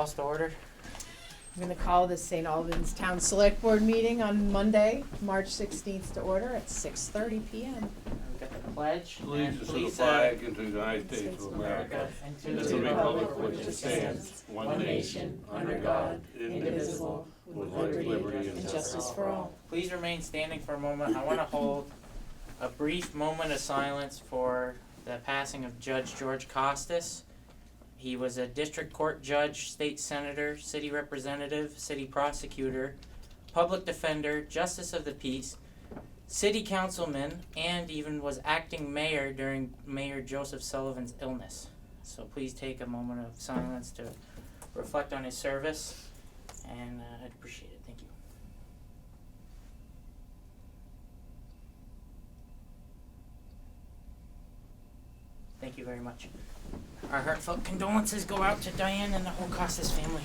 calls to order. I'm going to call the St. Albans Town Selectboard meeting on Monday, March 16th to order at 6:30 p.m. We've got the pledge. Allegiance to the please, flag and to the United States of America, and and to the republic for which it stands, one nation, under God, indivisible, with liberty and justice for all. Please remain standing for a moment. I want to hold a brief moment of silence for the passing of Judge George Costas. He was a district court judge, state senator, city representative, city prosecutor, public defender, justice of the peace, city councilman, and even was acting mayor during Mayor Joseph Sullivan's illness. So please take a moment of silence to reflect on his service, and I'd appreciate it. Thank you. Thank you very much. Our heartfelt condolences go out to Diane and the whole Costas family.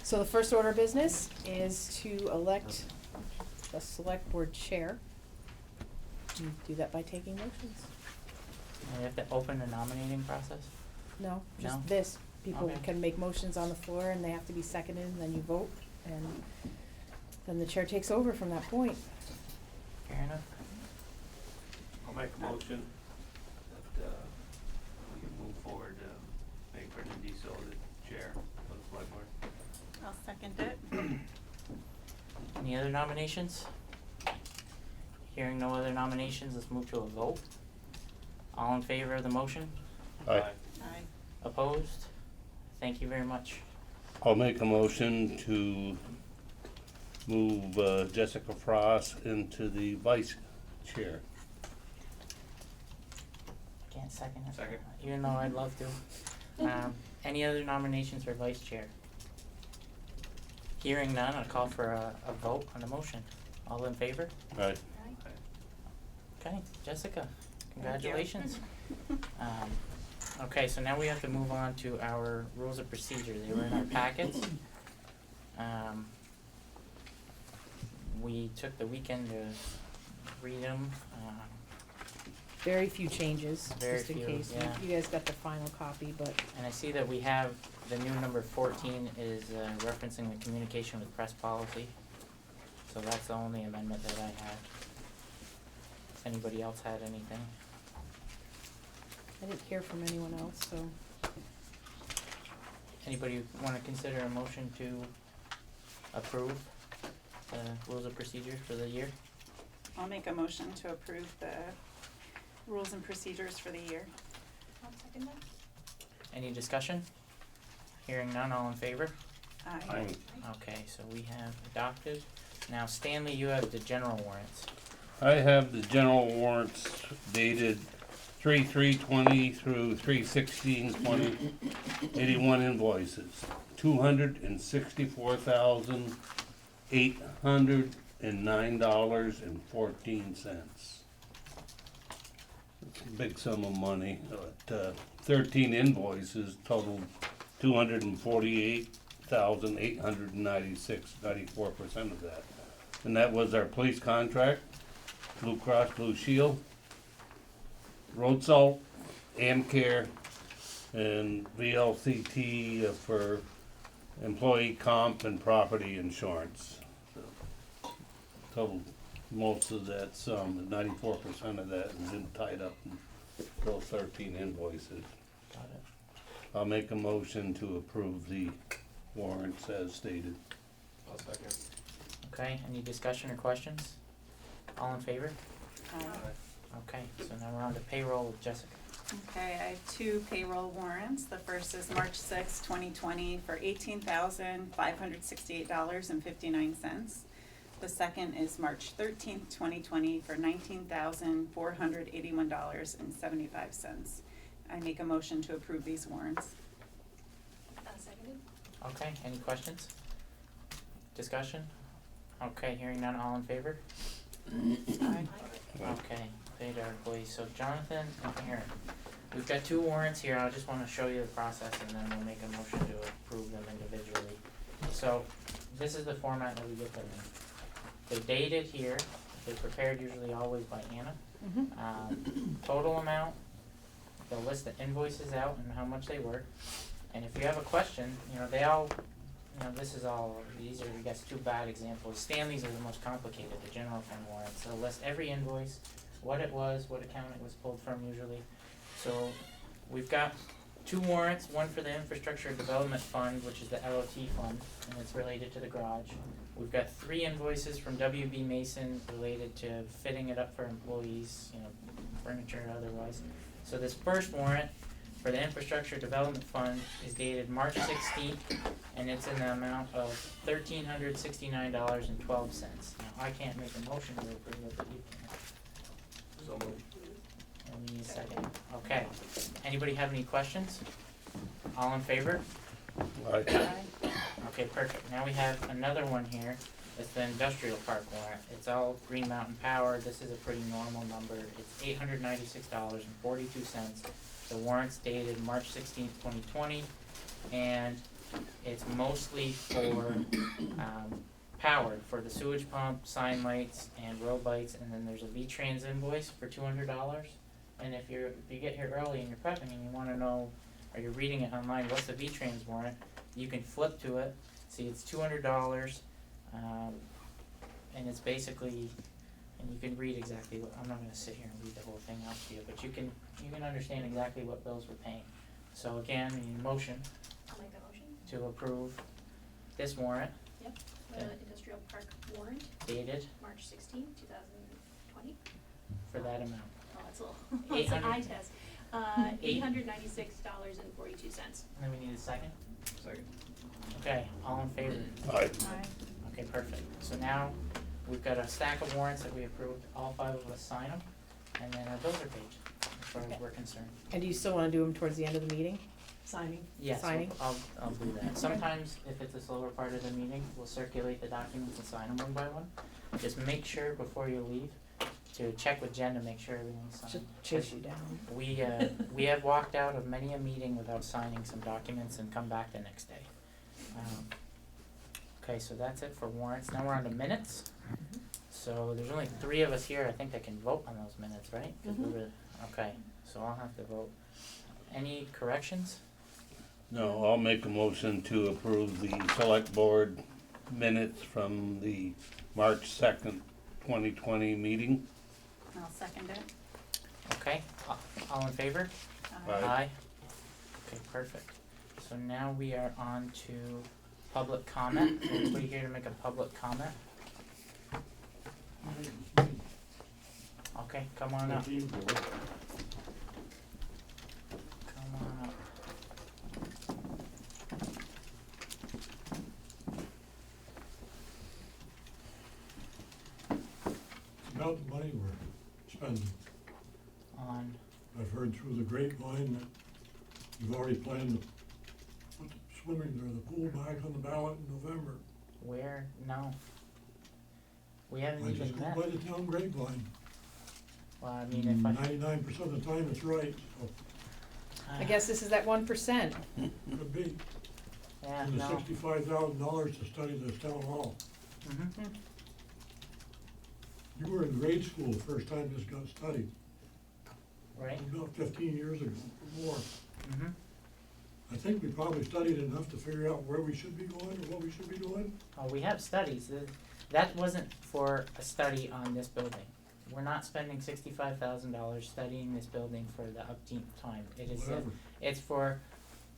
So the first order of business is to elect the select board chair. You do that by taking motions. We have to open the nominating process. No, just No? this. People Okay. can make motions on the floor and they have to be seconded and then you vote and then the chair takes over from that point. Fair enough. I'll make a motion that we can move forward to make Brendan Diesel the chair of the select board. I'll second it. Any other nominations? Hearing no other nominations, let's move to a vote. All in favor of the motion? Aye. Aye. Opposed? Thank you very much. I'll make a motion to move Jessica Frost into the vice chair. Can't second it. Second. Even though I'd love to. Any other nominations for vice chair? Hearing none, I'll call for a vote on the motion. All in favor? Aye. Okay, Jessica, congratulations. Okay, so now we have to move on to our rules of procedure. They were in our packets. We took the weekend to read them. Very few changes, Very just in few, case. yeah. You guys got the final copy, but And I see that we have, the new number 14 is referencing the communication with press policy. So that's the only amendment that I had. If anybody else had anything. I didn't hear from anyone else, so. Anybody wanna consider a motion to approve the rules of procedure for the year? I'll make a motion to approve the rules and procedures for the year. I'll second that. Any discussion? Hearing none, all in favor? Aye. Okay, so we have adopted. Now Stanley, you have the general warrants. I have the general warrants dated 3/3/20 through 3/16/20, 81 invoices, $264,809.14. It's a big sum of money, but 13 invoices totaled $248,896, 94% of that. And that was our police contract, Blue Cross Blue Shield, road salt, AmCare, and VLCT for employee comp and property insurance. So, total most of that sum, 94% of that has been tied up in those 13 invoices. Got it. I'll make a motion to approve the warrants as stated. I'll second. Okay, any discussion or questions? All in favor? Aye. Okay, so now we're on to payroll with Jessica. Okay, I have two payroll warrants. The first is March 6, 2020 for $18,568.59. The second is March 13th, 2020 for $19,481.75. I make a motion to approve these warrants. Seconded. Okay, any questions? Discussion? Okay, hearing none, all in favor? Aye. Okay, paid our employees. So Jonathan and Aaron, we've got two warrants here. I just wanna show you the process and then we'll make a motion to approve them individually. So this is the format that we get them in. They're dated here. They're prepared usually always by Anna. Mm-hmm. Total amount they'll list the invoices out and how much they were. And if you have a question, you know, they all, you know, this is all, these are, I guess, two bad examples. Stanley's are the most complicated, the general fund warrants. They'll list every invoice, what it was, what account it was pulled from usually. So we've got two warrants, one for the Infrastructure Development Fund, which is the LOT fund, and it's related to the garage. We've got 3 invoices from WB Mason related to fitting it up for employees, you know, furniture or otherwise. So this first warrant for the Infrastructure Development Fund is dated March 16th, and it's in the amount of $1,369.12. Now, I can't make a motion to approve it, but you can. So moved. And we need a second. Okay. Anybody have any questions? All in favor? Aye. Okay, perfect. Now we have another one here. It's the industrial park warrant. It's all Green Mountain Power. This is a pretty normal number. It's $896.42. The warrant's dated March 16th, 2020, and it's mostly for power, for the sewage pump, sign lights, and road lights, and then there's a V-Trans invoice for $200. And if you get here early and you're prepping and you wanna know, or you're reading it online, what's the V-Trans warrant, you can flip to it, see it's $200, and it's basically, and you can read exactly what, I'm not gonna sit here and read the whole thing out to you, but you can understand exactly what bills we're paying. So again, we need a motion I'll make that motion. to approve this warrant The industrial park warrant, dated March 16th, 2020. for that amount. Oh, that's a little, it's an eye test. Eight- $896.42. And then we need a second? Second. Okay, all in favor? Aye. Okay, perfect. So now, we've got a stack of warrants that we approved, all 5 of us sign them, and then our bills are paid, as far as we're concerned. And do you still wanna do them towards the end of the meeting? Signing? Yes, Signing? I'll do that. Sometimes, if it's a slower part of the meeting, we'll circulate the documents and sign them one by one. Just make sure before you leave to check with Jen to make sure everything's Should signed. chase you down. We have walked out of many a meeting without signing some documents and come back the next day. Okay, so that's it for warrants. Now we're on to minutes. So there's only 3 of us here, I think, that can vote on those minutes, right? 'Cause we were- okay, so I'll have to vote. Any corrections? No, I'll make a motion to approve the select board minutes from the March 2nd, 2020 meeting. I'll second it. Okay, all in favor? Aye. Okay, perfect. So now we are on to public comment. Anybody here to make a public comment? Okay, come on up. Come on up. About the money we're spending. On, I've heard through the grapevine that you've already planned to put the swimming or the pool back on the ballot in November. where, no. We haven't I just even go met. by the town grapevine. Well, I mean, if I. 99% of the time it's right, so I guess this is that 1%. could be. Yeah, And the no. $65,000 to study this town hall. Mhm. You were in grade school the first time this got studied, Right? about 15 years ago or more. Mhm. I think we probably studied enough to figure out where we should be going or what we should be doing. Oh, we have studies. That wasn't for a study on this building. We're not spending $65,000 studying this building for the upteenth time. It is, Whatever. it's for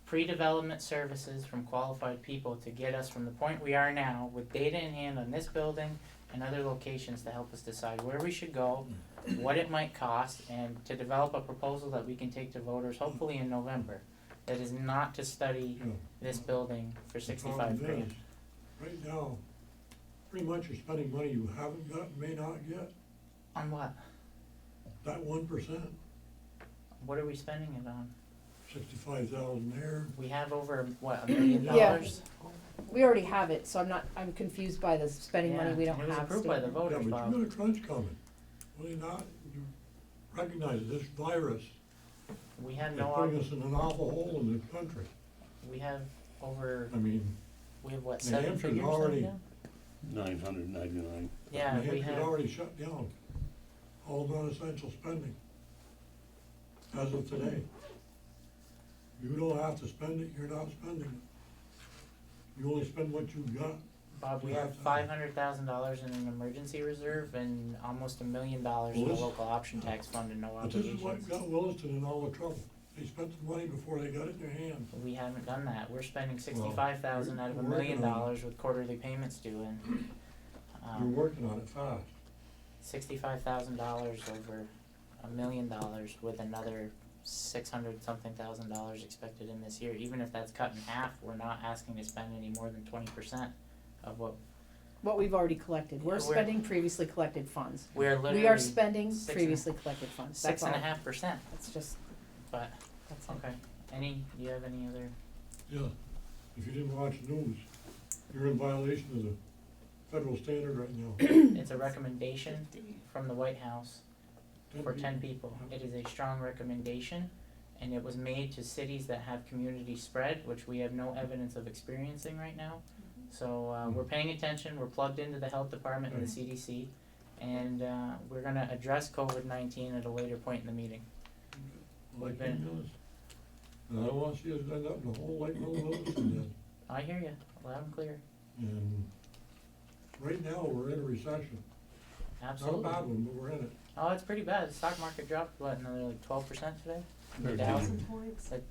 pre-development services from qualified people to get us from the point we are now with data in hand on this building and other locations to help us decide where we should go, what it might cost, and to develop a proposal that we can take to voters hopefully in November. That is not to study You know, this building for the 65 problem grand. is, right now, pretty much you're spending money you haven't got and may not get. On what? That 1%, What are we spending it on? 65,000 there. We have over, what, $1 million? Yeah. We already have it, so I'm confused by the spending money we don't Yeah, it was have. approved by the statement. Yeah, voters, but Bob. you got a crunch coming. Will you not? You recognize this virus We have is no, putting us in an awful hole in the country. we have over, I mean, we have what, New 7 Hampshire's figures already- now? 999. Yeah, New we Hampshire's have, already shut down all non-essential spending as of today. You don't have to spend it, you're not spending it. You only spend what you got. Bob, we have $500,000 in an emergency reserve and almost $1 million in the Well, this- local option tax fund and no But this is obligations. what got Williston in all the trouble. They spent the money before they got it in their hand. We haven't done that. We're spending 65,000 out of $1 we're million working on with quarterly payments due in. You're working on it fast. $65,000 over $1 million with another 600 something thousand dollars expected in this year. Even if that's cut in half, we're not asking to spend any more than 20% of what We've already collected. We're We're- spending previously collected funds. we're literally. We are spending six and a- previously collected funds. That's all. 6.5%, That's just, but, that's it. okay. Do you have any other? Yeah, if you didn't watch news, you're in violation of the federal standard right now. It's a recommendation from the White House for 10 people. It is a strong recommendation, and it was made to cities that have community spread, which we have no evidence of experiencing right now. So, we're paying attention, we're plugged into the health department and the CDC, and, we're gonna address COVID-19 at a later point in the meeting. Like We've been- Williston. And I don't wanna see us end up in the whole like Williston then. I hear you, loud and clear, And right now, we're in a recession. absolutely. Not a bad one, but we're in it. Oh, it's pretty bad, the stock market dropped, what, another like 12% today? The 13. Dow,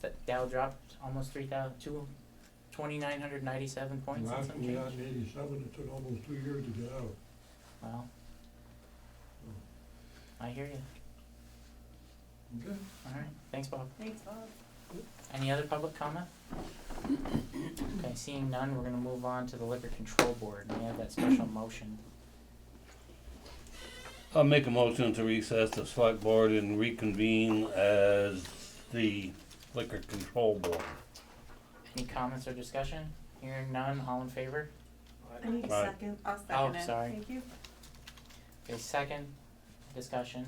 the Dow dropped almost 2,997 points and Last some one we change. got in '87, it took almost 2 years to get out. Wow. I hear you. Okay. Alright, thanks Bob. Thanks, Bob. Any other public comment? Okay, seeing none, we're gonna move on to the Liquor Control Board, and we have that special motion. I'll make a motion to recess the select board and reconvene as the liquor control board. Any comments or discussion? Hearing none, all in favor? I need a Aye. second. I'll second it. sorry. Thank you. Okay, second, discussion,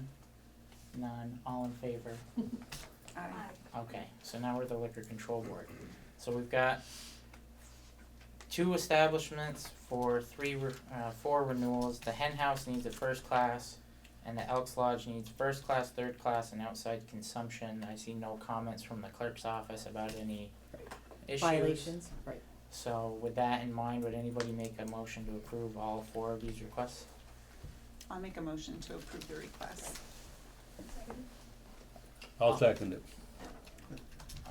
none, all in favor? Aye. Okay, so now we're the Liquor Control Board. So we've got 2 establishments for 4 renewals. The Hen House needs a first class, and the Elks Lodge needs first class, third class, and outside consumption. I see no comments from the clerk's office about any issues. Violations, right. So with that in mind, would anybody make a motion to approve all 4 of these requests? I'll make a motion to approve the request. I'll second it.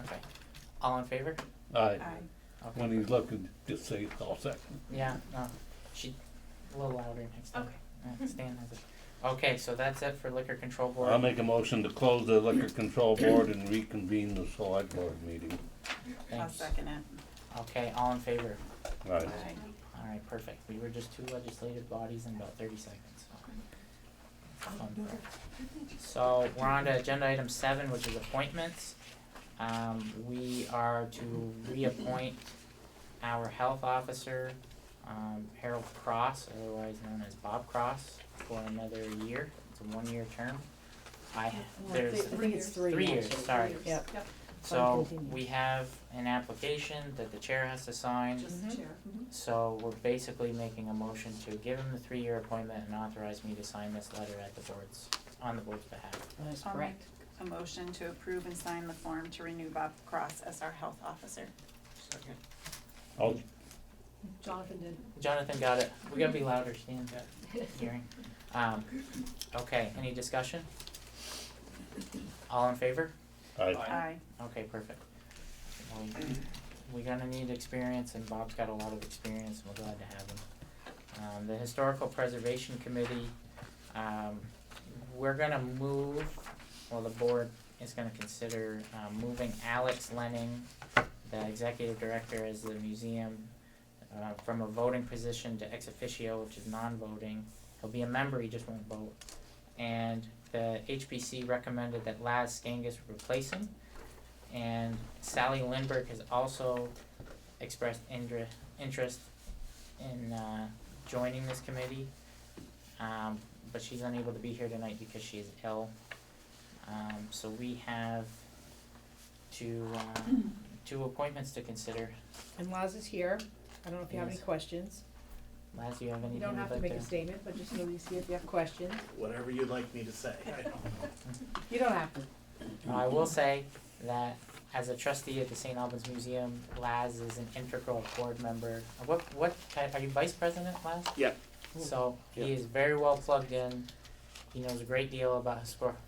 Okay, all in favor? Aye. Aye. Okay. When he's looking, just say I'll second. Yeah, no, a little louder next time. Okay. Stan has it. Okay, so that's it for Liquor Control Board. I'll make a motion to close the liquor control board and reconvene the select board meeting. I'll Thanks. second it. Okay, all in favor? Aye. Aye. Alright, perfect. We were just 2 legislative bodies in about 30 seconds. So we're on to agenda item 7, which is appointments. We are to reappoint our health officer, Harold Cross, otherwise known as Bob Cross, for another year. It's a 1-year term. There's I think it's 3 3 years, actually. sorry. Yep. So Continue. we have an application that the chair has to sign. Mhm. So we're basically making a motion to give him the 3-year appointment and authorize me to sign this letter at the board's, on the board's behalf. That is I'll correct. make a motion to approve and sign the form to renew Bob Cross as our health officer. Second. I'll, Jonathan got it. We gotta be louder, Stan. Hearing. Okay, any discussion? All in favor? aye. Aye. Okay, perfect. Well, we're gonna need experience, and Bob's got a lot of experience, and we're glad to have him. The Historical Preservation Committee, we're gonna move, well, the board is gonna consider, moving Alex Lenning, the executive director as the museum, from a voting position to ex officio, which is non-voting. He'll be a member, he just won't vote. And the HPC recommended that Laz Skangas replace him. And Sally Lindbergh has also expressed interest in joining this committee, but she's unable to be here tonight because she is ill. So we have two appointments to consider. And Laz is here. I don't know if you have any Yes. questions. Laz, do you have anything You don't you'd have to like make a statement, but just maybe see if you have questions. Whatever you'd like me to say. You don't have to. I will say, that as a trustee at the St. Albans Museum, Laz is an integral board member. Are you vice president, Laz? Yep. So he Yep. is very well plugged in. He knows a great deal about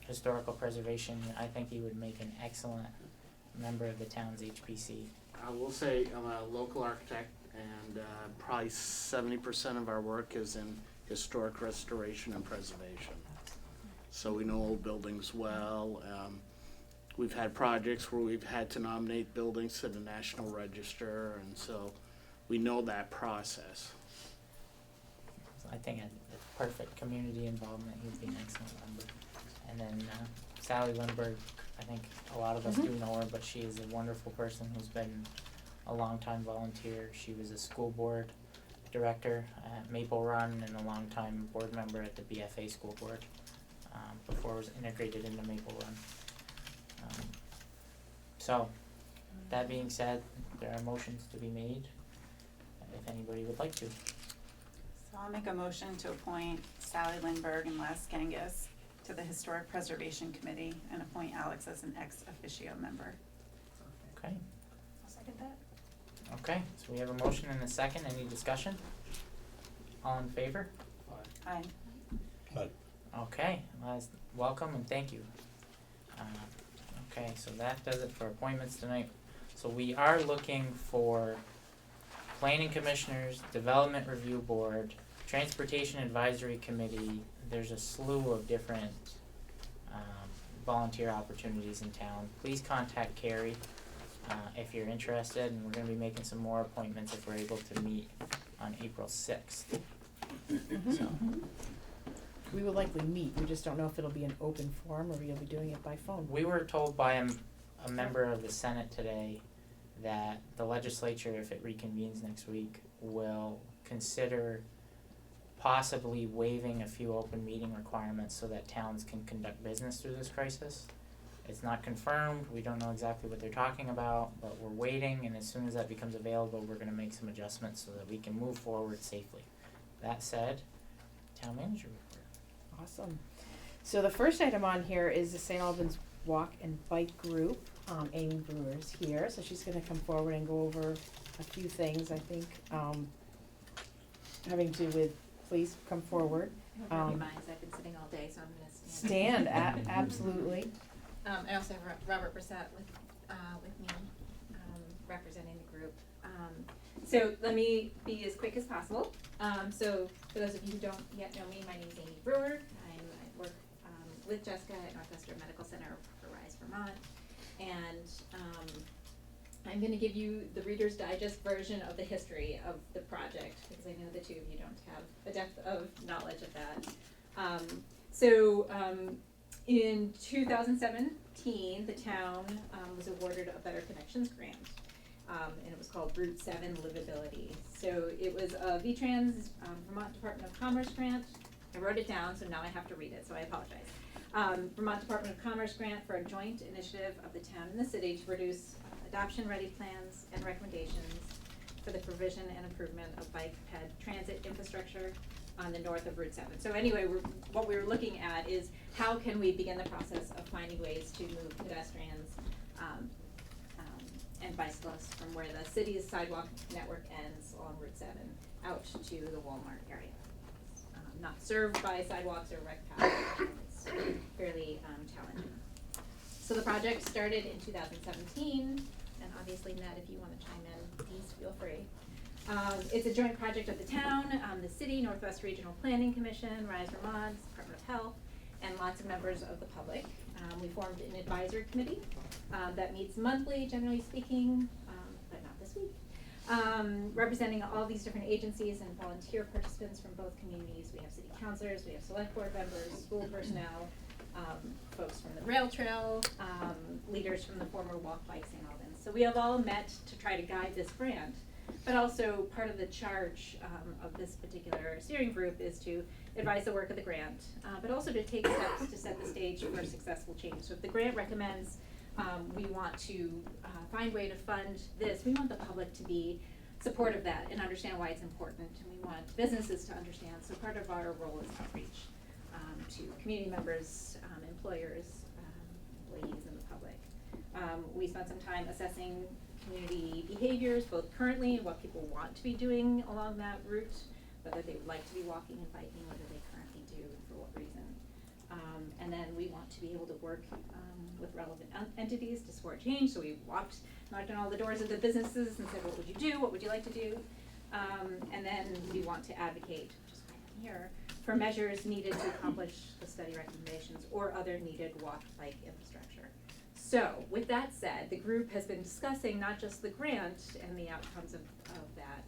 historical preservation. I think he would make an excellent member of the town's HPC. I will say I'm a local architect, and probably 70% of our work is in historic restoration and preservation. So we know old buildings well. We've had projects where we've had to nominate buildings to the National Register, and so we know that process. So I think a perfect community involvement. He'd be an excellent member. And then Sally Lindbergh, I think a lot of us do know her, but she is a wonderful person who's been a longtime volunteer. She was a school board director at Maple Run and a longtime board member at the BFA school board before it was integrated into Maple Run. So, that being said, there are motions to be made, if anybody would like to. So I'll make a motion to appoint Sally Lindbergh and Les Genghis to the Historic Preservation Committee and appoint Alex as an ex officio member. Okay, I'll second that. okay, so we have a motion and a second, any discussion? All in favor? Aye. Okay, Les, welcome and thank you. Okay, so that does it for appointments tonight. So we are looking for planning commissioners, development review board, transportation advisory committee. There's a slew of different volunteer opportunities in town. Please contact Carrie if you're interested, and we're gonna be making some more appointments if we're able to meet on April 6th. So, We will likely meet, we just don't know if it'll be an open forum or you'll be doing it by phone. we were told by a member of the Senate today that the legislature, if it reconvenes next week, will consider possibly waiving a few open meeting requirements so that towns can conduct business through this crisis. It's not confirmed, we don't know exactly what they're talking about, but we're waiting, and as soon as that becomes available, we're gonna make some adjustments so that we can move forward safely. That said, town manager report. Awesome. So the first item on here is the St. Albans Walk and Bike Group. Amy Brewer's here, so she's gonna come forward and go over a few things, I think, having to do with, please come forward. I hope you mind, I've been sitting all day, so I'm gonna Stand, absolutely. I also have Robert Brissett with me, representing the group. So let me be as quick as possible. So for those of you who don't yet know me, my name is Amy Brewer. I work with Jessica at Northwestern Medical Center for Rise, Vermont. And I'm gonna give you the Reader's Digest version of the history of the project, because I know the two of you don't have a depth of knowledge of that. In 2017, the town was awarded a Better Connections grant, and it was called Route 7 Livability. So it was a VTrans, Vermont Department of Commerce grant. I wrote it down, so now I have to read it, so I apologize. Vermont Department of Commerce grant for a joint initiative of the town and the city to produce adoption-ready plans and recommendations for the provision and improvement of bike ped transit infrastructure on the north of Route 7. So anyway, what we were looking at is how can we begin the process of finding ways to move pedestrians and bicyclists from where the city's sidewalk network ends along Route 7 out to the Walmart area. Not served by sidewalks or rec paths. It's fairly challenging. So the project started in 2017, and obviously Ned, if you want to chime in, please feel free. It's a joint project of the town, the city, Northwest Regional Planning Commission, Rise Vermont, Department of Health, and lots of members of the public. We formed an advisory committee that meets monthly, generally speaking, but not this week, representing all these different agencies and volunteer participants from both communities. We have city councilors, we have select board members, school personnel, folks from the rail trail, leaders from the former Walk Bike St. Albans. So we have all met to try to guide this grant. But also part of the charge of this particular steering group is to advise the work of the grant, but also to take steps to set the stage for successful change. So if the grant recommends we want to find a way to fund this, we want the public to be supportive of that and understand why it's important, and we want businesses to understand. So part of our role is outreach to community members, employers, employees, and the public. We spent some time assessing community behaviors, both currently and what people want to be doing along that route, whether they would like to be walking and biking, whether they currently do, and for what reason. And then we want to be able to work with relevant entities to support change. So we knocked on all the doors of the businesses and said, what would you do? What would you like to do? And then we want to advocate, just right here, for measures needed to accomplish the study recommendations or other needed walk-bike infrastructure. So with that said, the group has been discussing not just the grant and the outcomes of that,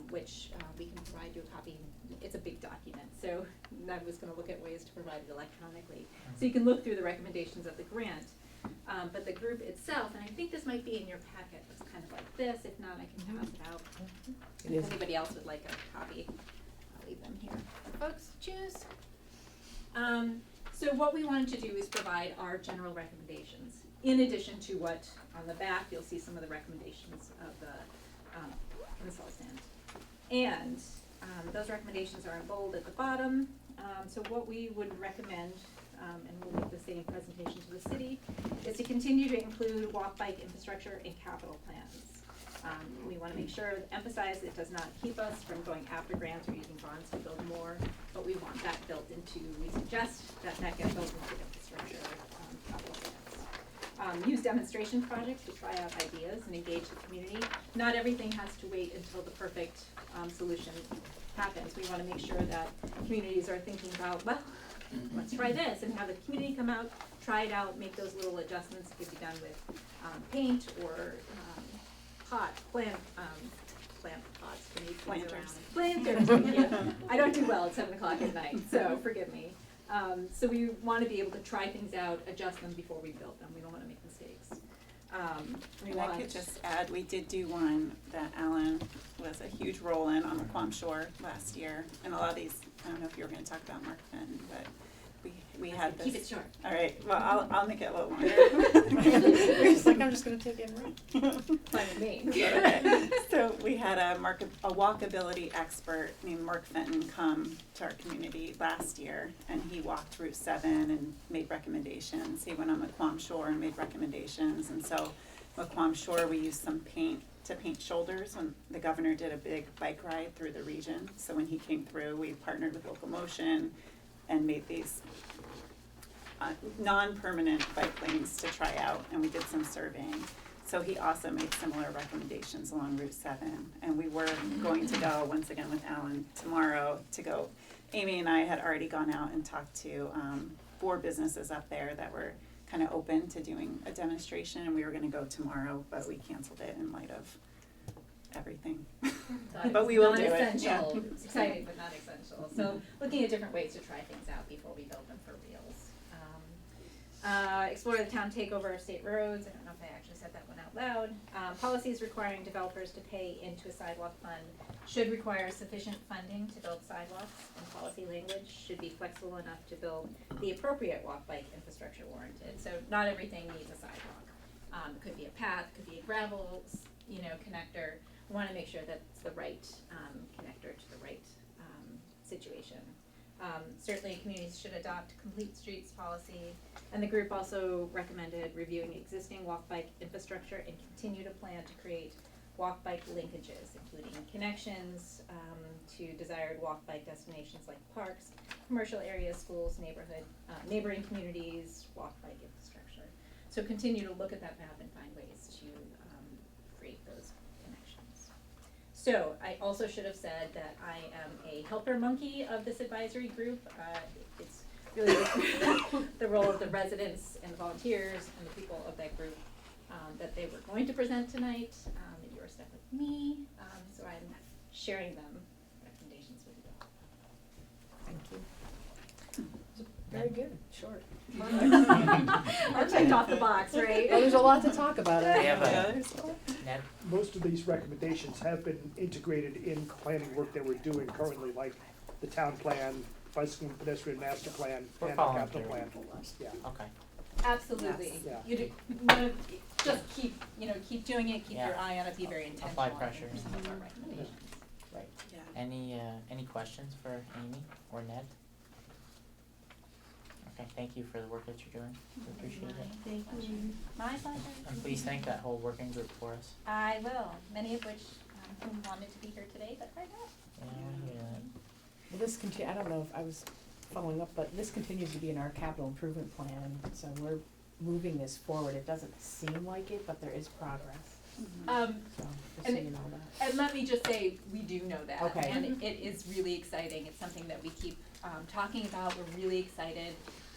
which we can provide you a copy. It's a big document, so I was going to look at ways to provide it electronically. So you can look through the recommendations of the grant. But the group itself, and I think this might be in your packet, looks kind of like this. If not, I can pass it out. If anybody else would like a copy, I'll leave them here. Folks, choose. So what we wanted to do is provide our general recommendations. In addition to what, on the back, you'll see some of the recommendations of the consultant. And those recommendations are in bold at the bottom. So what we would recommend, and we'll make the same presentation to the city, is to continue to include walk-bike infrastructure in capital plans. We want to make sure, emphasize it does not keep us from going after grants or using bonds to build more, but we want that built into, we suggest that get built into infrastructure capital plans. Use demonstration projects to try out ideas and engage the community. Not everything has to wait until the perfect solution happens. We want to make sure that communities are thinking about, well, let's try this, and have the community come out, try it out, make those little adjustments. It could be done with paint or plant pots to move things around. Planters. Yeah. I don't do well at 7 o'clock at night, so forgive me. So we want to be able to try things out, adjust them before we build them. We don't want to make mistakes. And I could just add, we did do one that Alan was a huge role in on the Quam Shore last year. And a lot of these, I don't know if you were going to talk about Mark Fenton, but we had this. Keep it short. All right, well, I'll make it a little longer. You're just like, I'm just gonna take it right. Fine with me. Okay. So we had a walkability expert named Mark Fenton come to our community last year, and he walked Route 7 and made recommendations. He went on Quam Shore and made recommendations, and so Quam Shore we used some paint to paint shoulders when the governor did a big bike ride through the region. So when he came through, we partnered with Local Motion and made these non-permanent bike lanes to try out, and we did some surveying. So he also made similar recommendations along Route 7, and we were going to go, once again with Alan, tomorrow to go. Amy and I had already gone out and talked to 4 businesses up there that were kind of open to doing a demonstration, and we were going to go tomorrow, but we canceled it in light of everything. But we will do it. Non-essential. Yeah. It's exciting, but not essential. So looking at different ways to try things out before we build them for reals. Explore the town takeover of state roads. I don't know if I actually said that one out loud. Policies requiring developers to pay into a sidewalk fund should require sufficient funding to build sidewalks, and policy language should be flexible enough to build the appropriate walk-bike infrastructure warranted. So not everything needs a sidewalk. It could be a path, it could be a gravel, connector. We want to make sure that it's the right connector to the right situation. Certainly communities should adopt complete streets policy, and the group also recommended reviewing existing walk-bike infrastructure and continue to plan to create walk-bike linkages, including connections to desired walk-bike destinations like parks, commercial areas, schools, neighboring communities, walk-bike infrastructure. So continue to look at that map and find ways to create those connections. So I also should have said that I am a helper monkey of this advisory group. It's really the role of the residents and volunteers and the people of that group that they were going to present tonight. You are stuck with me, so I'm sharing them recommendations with you. Thank you. Very good, short. I checked off the box, right? Well, there's a lot to talk about. We have it. Most of these recommendations have been integrated in planning work that we're doing currently, like the town plan, bicycle and pedestrian master plan, We're and the following capital through. plan. Yeah. Okay. Absolutely. Yes. You want to just keep doing it, keep Yeah. your eye on it, be very intentional. Apply pressure. on some of our recommendations. Right. Yeah. Any questions for Amy or Ned? Okay, thank you for the work that you're doing. We appreciate it. Thank you. My pleasure. And please thank that whole working group for us. I will, many of which, who wanted to be here today, but are not. Yeah, I hear that. Well, this I don't know if I was following up, but this continues to be in our capital improvement plan, and so we're moving this forward. It doesn't seem like it, but there is progress, so, just so And- you know that. And let me just say, we do know that. Okay. And it is really exciting. It's something that we keep talking about. We're really excited.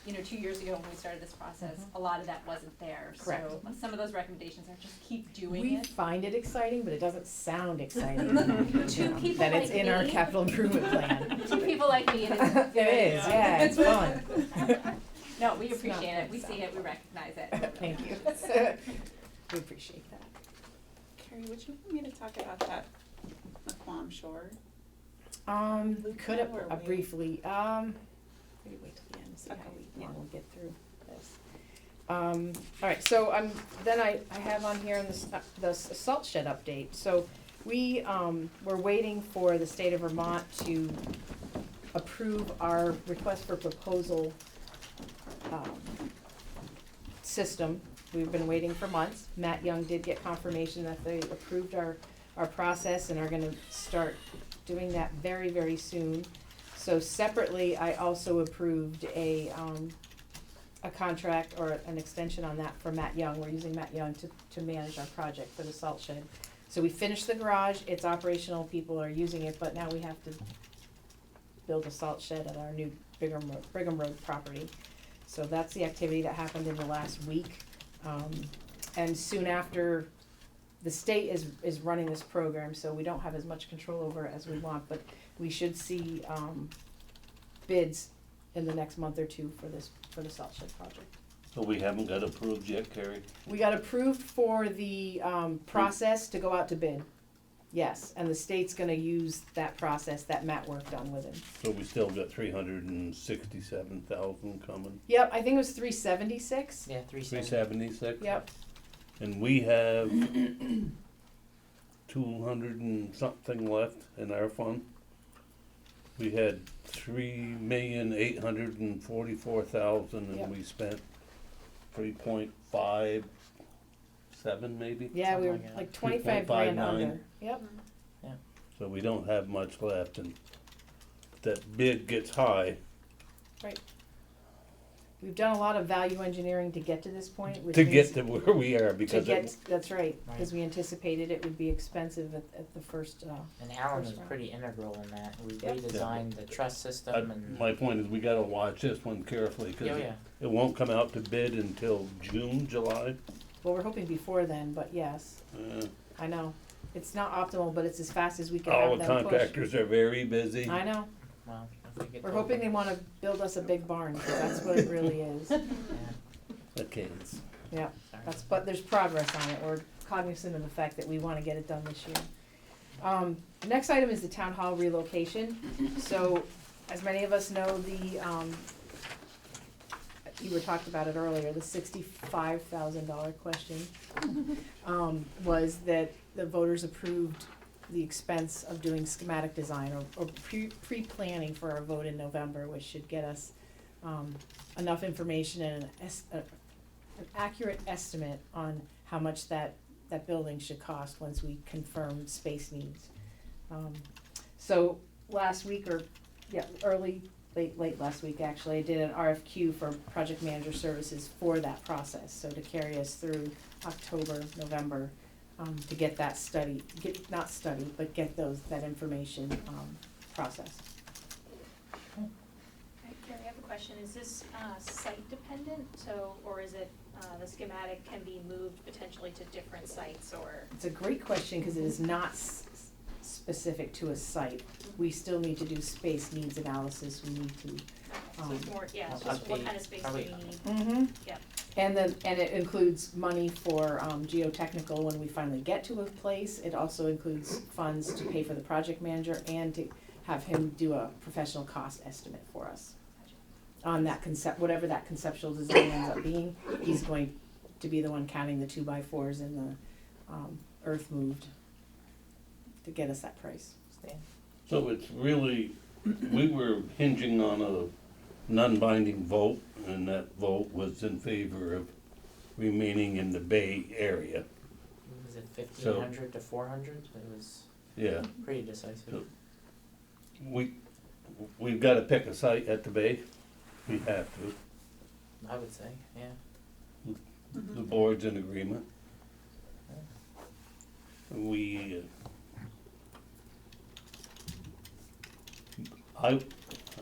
You know, 2 years ago when we started this process, a lot of that wasn't there. Correct. So some of those recommendations are just keep doing We it. find it exciting, but it doesn't sound exciting, Two people that it's like in our me. capital improvement plan. To people like me, it is It very. is, yeah, it's fun. No, we It's not appreciate it. We fun see it, we recognize it. Thank you. We appreciate that. Carrie, would you want me to talk about that Laquam Shore? Could it, Or wait? briefly, maybe wait till the end, see how Okay, we yeah. want to get through this. Alright, so then I have on here in the salt shed update, so we're waiting for the state of Vermont to approve our request for proposal, system. We've been waiting for months. Matt Young did get confirmation that they approved our process and are gonna start doing that very, very soon. So separately, I also approved a contract or an extension on that for Matt Young. We're using Matt Young to manage our project for the salt shed. So we finished the garage, it's operational, people are using it, but now we have to build a salt shed at our new Brigham Road property. So that's the activity that happened in the last week. And soon after, the state is running this program, so we don't have as much control over it as we want, but we should see, bids in the next month or two for the salt shed project. So we haven't got approved yet, Carrie? We got approved for the, process to go out to bid, yes, and the state's gonna use that process that Matt worked on with him. So we still got 367,000 coming, Yep, I think it was 376, Yeah, 370. 376? yep, And we have 200 and something left in our fund. We had 3,844,000 Yep. and we spent 3.57 maybe. yeah, we were Something like that. like 25 grand 3.59. under, yep. So we don't have much left, and if that bid gets high, We've done a lot of value engineering to get to this point, which to means get to where we are, to because get, that's right, Right. because we anticipated it would be expensive at the first, And Alan was First round. pretty integral in that. We Yep. redesigned the truss system and. my point is we gotta watch this one carefully, Oh, cause yeah. it won't come out to bid until June, July. well, we're hoping before then, but yes, I know. It's not optimal, but it's as fast as we can All have the them push. contractors are very busy. I know, Well, if we get we're told hoping they them- wanna build us a big barn, cause that's what it really is. Yeah, Okay, Yeah, sorry. but there's progress on it, we're cognizant of the fact that we wanna get it done this year. The next item is the town hall relocation, so, as many of us know, you were talked about it earlier, the $65,000 question, was that the voters approved the expense of doing schematic design or pre-planning for our vote in November, which should get us, enough information and an accurate estimate on how much that building should cost once we confirm space needs. So last week, late last week actually, I did an RFQ for project manager services for that process, so to carry us through October, November, to get that get that information, processed. Carrie, I have a question. Is this site dependent, or is it the schematic can be moved potentially to different sites, or? It's a great question, cause it is not specific to a site. We still need to do space needs analysis, we need to, So it's more, yeah, it's just what kind of space do we need? mm-hmm. Yep. And it includes money for, geotechnical when we finally get to a place. It also includes funds to pay for the project manager and to have him do a professional cost estimate for us. On that whatever that conceptual design ends up being, he's going to be the one counting the 2x4s and the, earth moved to get us that price. Stan? so it's really, we were hinging on a non-binding vote, and that vote was in favor of remaining in the Bay area. Was it 1,500 to 400? It was Yeah, pretty decisive. we've gotta pick a site at the Bay, we have to, I would say, yeah. the board's in agreement.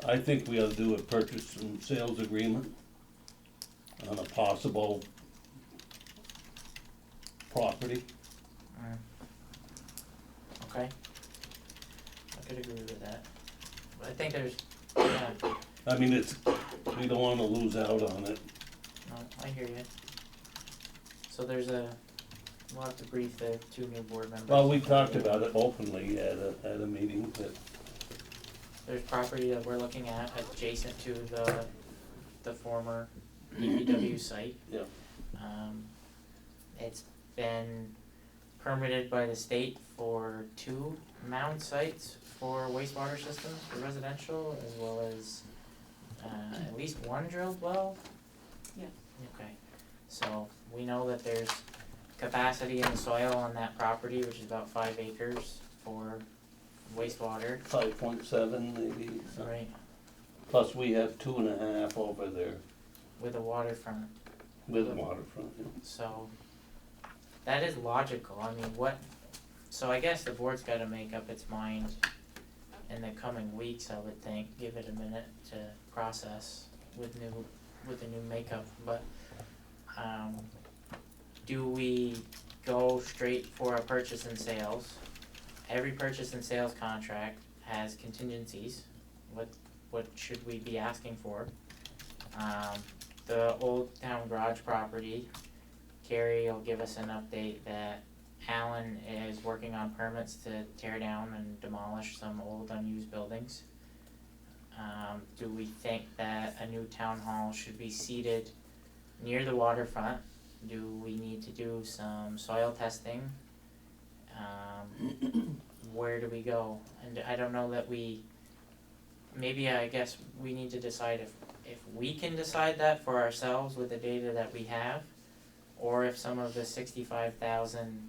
I think we ought to do a purchase and sales agreement on a possible property. Okay. I could agree with that. But I think there's, yeah, I mean, we don't wanna lose out on it. no, I hear you. So we'll have to brief the two new board members. Well, we talked about it openly at a meeting, that There's property that we're looking at adjacent to the former DPW site. Yep. It's been permitted by the state for 2 mound sites for wastewater systems for residential, as well as at least 1 drilled well. Yeah. Okay, so we know that there's capacity in the soil on that property, which is about 5 acres for wastewater. 5.7 maybe, Right, plus we have 2.5 over there with a waterfront. with the waterfront, yeah. So that is logical. I mean, so I guess the board's gotta make up its mind in the coming weeks, I would think, give it a minute to process with the new makeup, but do we go straight for a purchase and sales? Every purchase and sales contract has contingencies. What should we be asking for? The old town garage property, Carrie will give us an update that Alan is working on permits to tear down and demolish some old unused buildings. Do we think that a new town hall should be seated near the waterfront? Do we need to do some soil testing? Where do we go? And I don't know that maybe I guess we need to decide if we can decide that for ourselves with the data that we have, or if some of the 65,000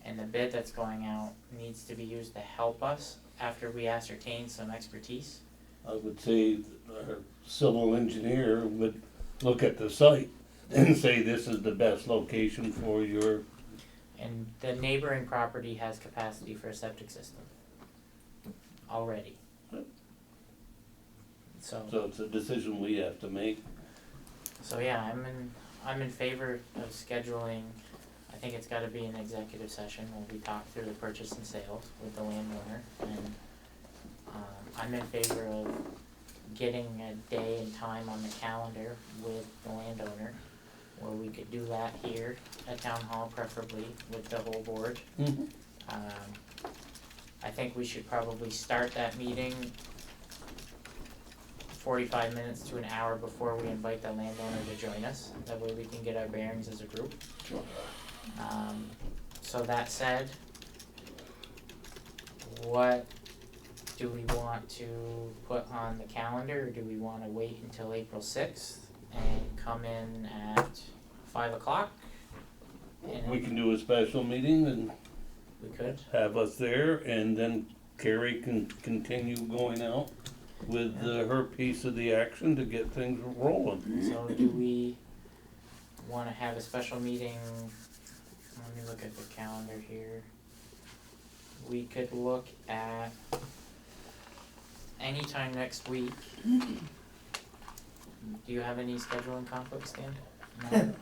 and the bid that's going out needs to be used to help us after we ascertain some expertise. I would say our civil engineer would look at the site and say this is the best location for your, And the neighboring property has capacity for a septic system already. So it's a decision we have to make. yeah, I'm in favor of scheduling. I think it's gotta be an executive session where we talk through the purchase and sales with the landowner, and I'm in favor of getting a day and time on the calendar with the landowner, where we could do that here at town hall, preferably with the whole board. I think we should probably start that meeting 45 minutes to an hour before we invite the landowner to join us. That way we can get our bearings as a group. So that said, what do we want to put on the calendar, or do we wanna wait until April 6th and come in at 5 o'clock? We can do a special meeting and We could. have us there, and then Carrie can continue going out with her piece of the action to get things rolling. So do we wanna have a special meeting? Let me look at the calendar here. We could look at anytime next week. Do you have any scheduling conflicts, Dan? No?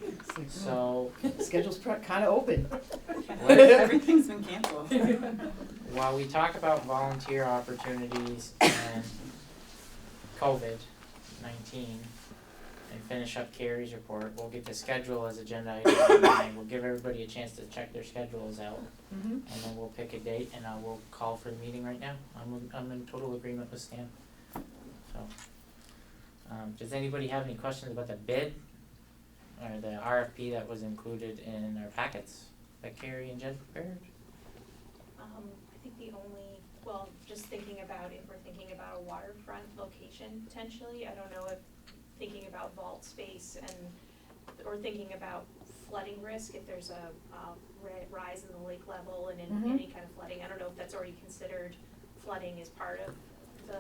So, Schedule's kinda open. Everything's been canceled. while we talk about volunteer opportunities and COVID-19 and finish up Carrie's report, we'll get the schedule as agenda item 9. We'll give everybody a chance to check their schedules out, and then we'll pick a date, and I will call for the meeting right now. I'm in total agreement with Stan. So, does anybody have any questions about the bid or the RFP that was included in our packets that Carrie and Jen prepared? I think just thinking about if we're thinking about a waterfront location potentially, I don't know if thinking about vault space or thinking about flooding risk, if there's a rise in the lake level and in any kind of flooding. I don't know if that's already considered flooding as part of the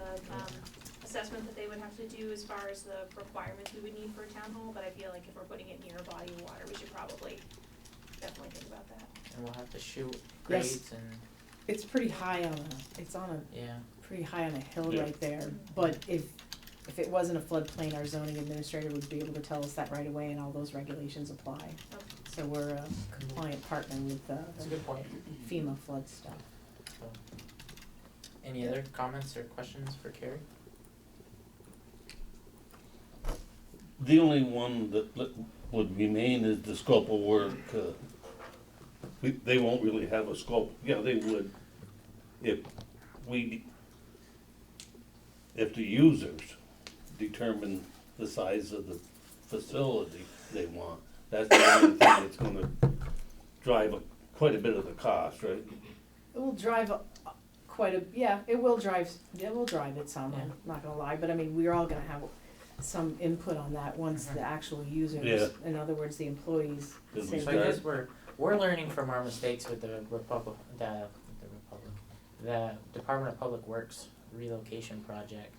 assessment that they would have to do as far as the requirements we would need for a town hall, but I feel like if we're putting it near a body of water, we should probably definitely think about that. And we'll have to shoot Yes. grades and, It's pretty high on pretty high on a hill Yeah. right there, but if it wasn't a floodplain, our zoning administrator would be able to tell us that right away and all those regulations apply. Okay. So we're a compliant partner with that's a good point. FEMA flood stuff. So, any other comments or questions for Carrie? The only one that would remain is the scope of work. They won't really have a scope. Yeah, they would if the users determine the size of the facility they want. That's the only thing that's gonna drive quite a bit of the cost, right? It will drive it will drive it some, I'm not gonna lie, but I mean, we're all gonna have some input on that once the actual users, Yeah. in other words, the employees Because say. we So I guess we're learning from our mistakes with the Department of Public Works relocation project.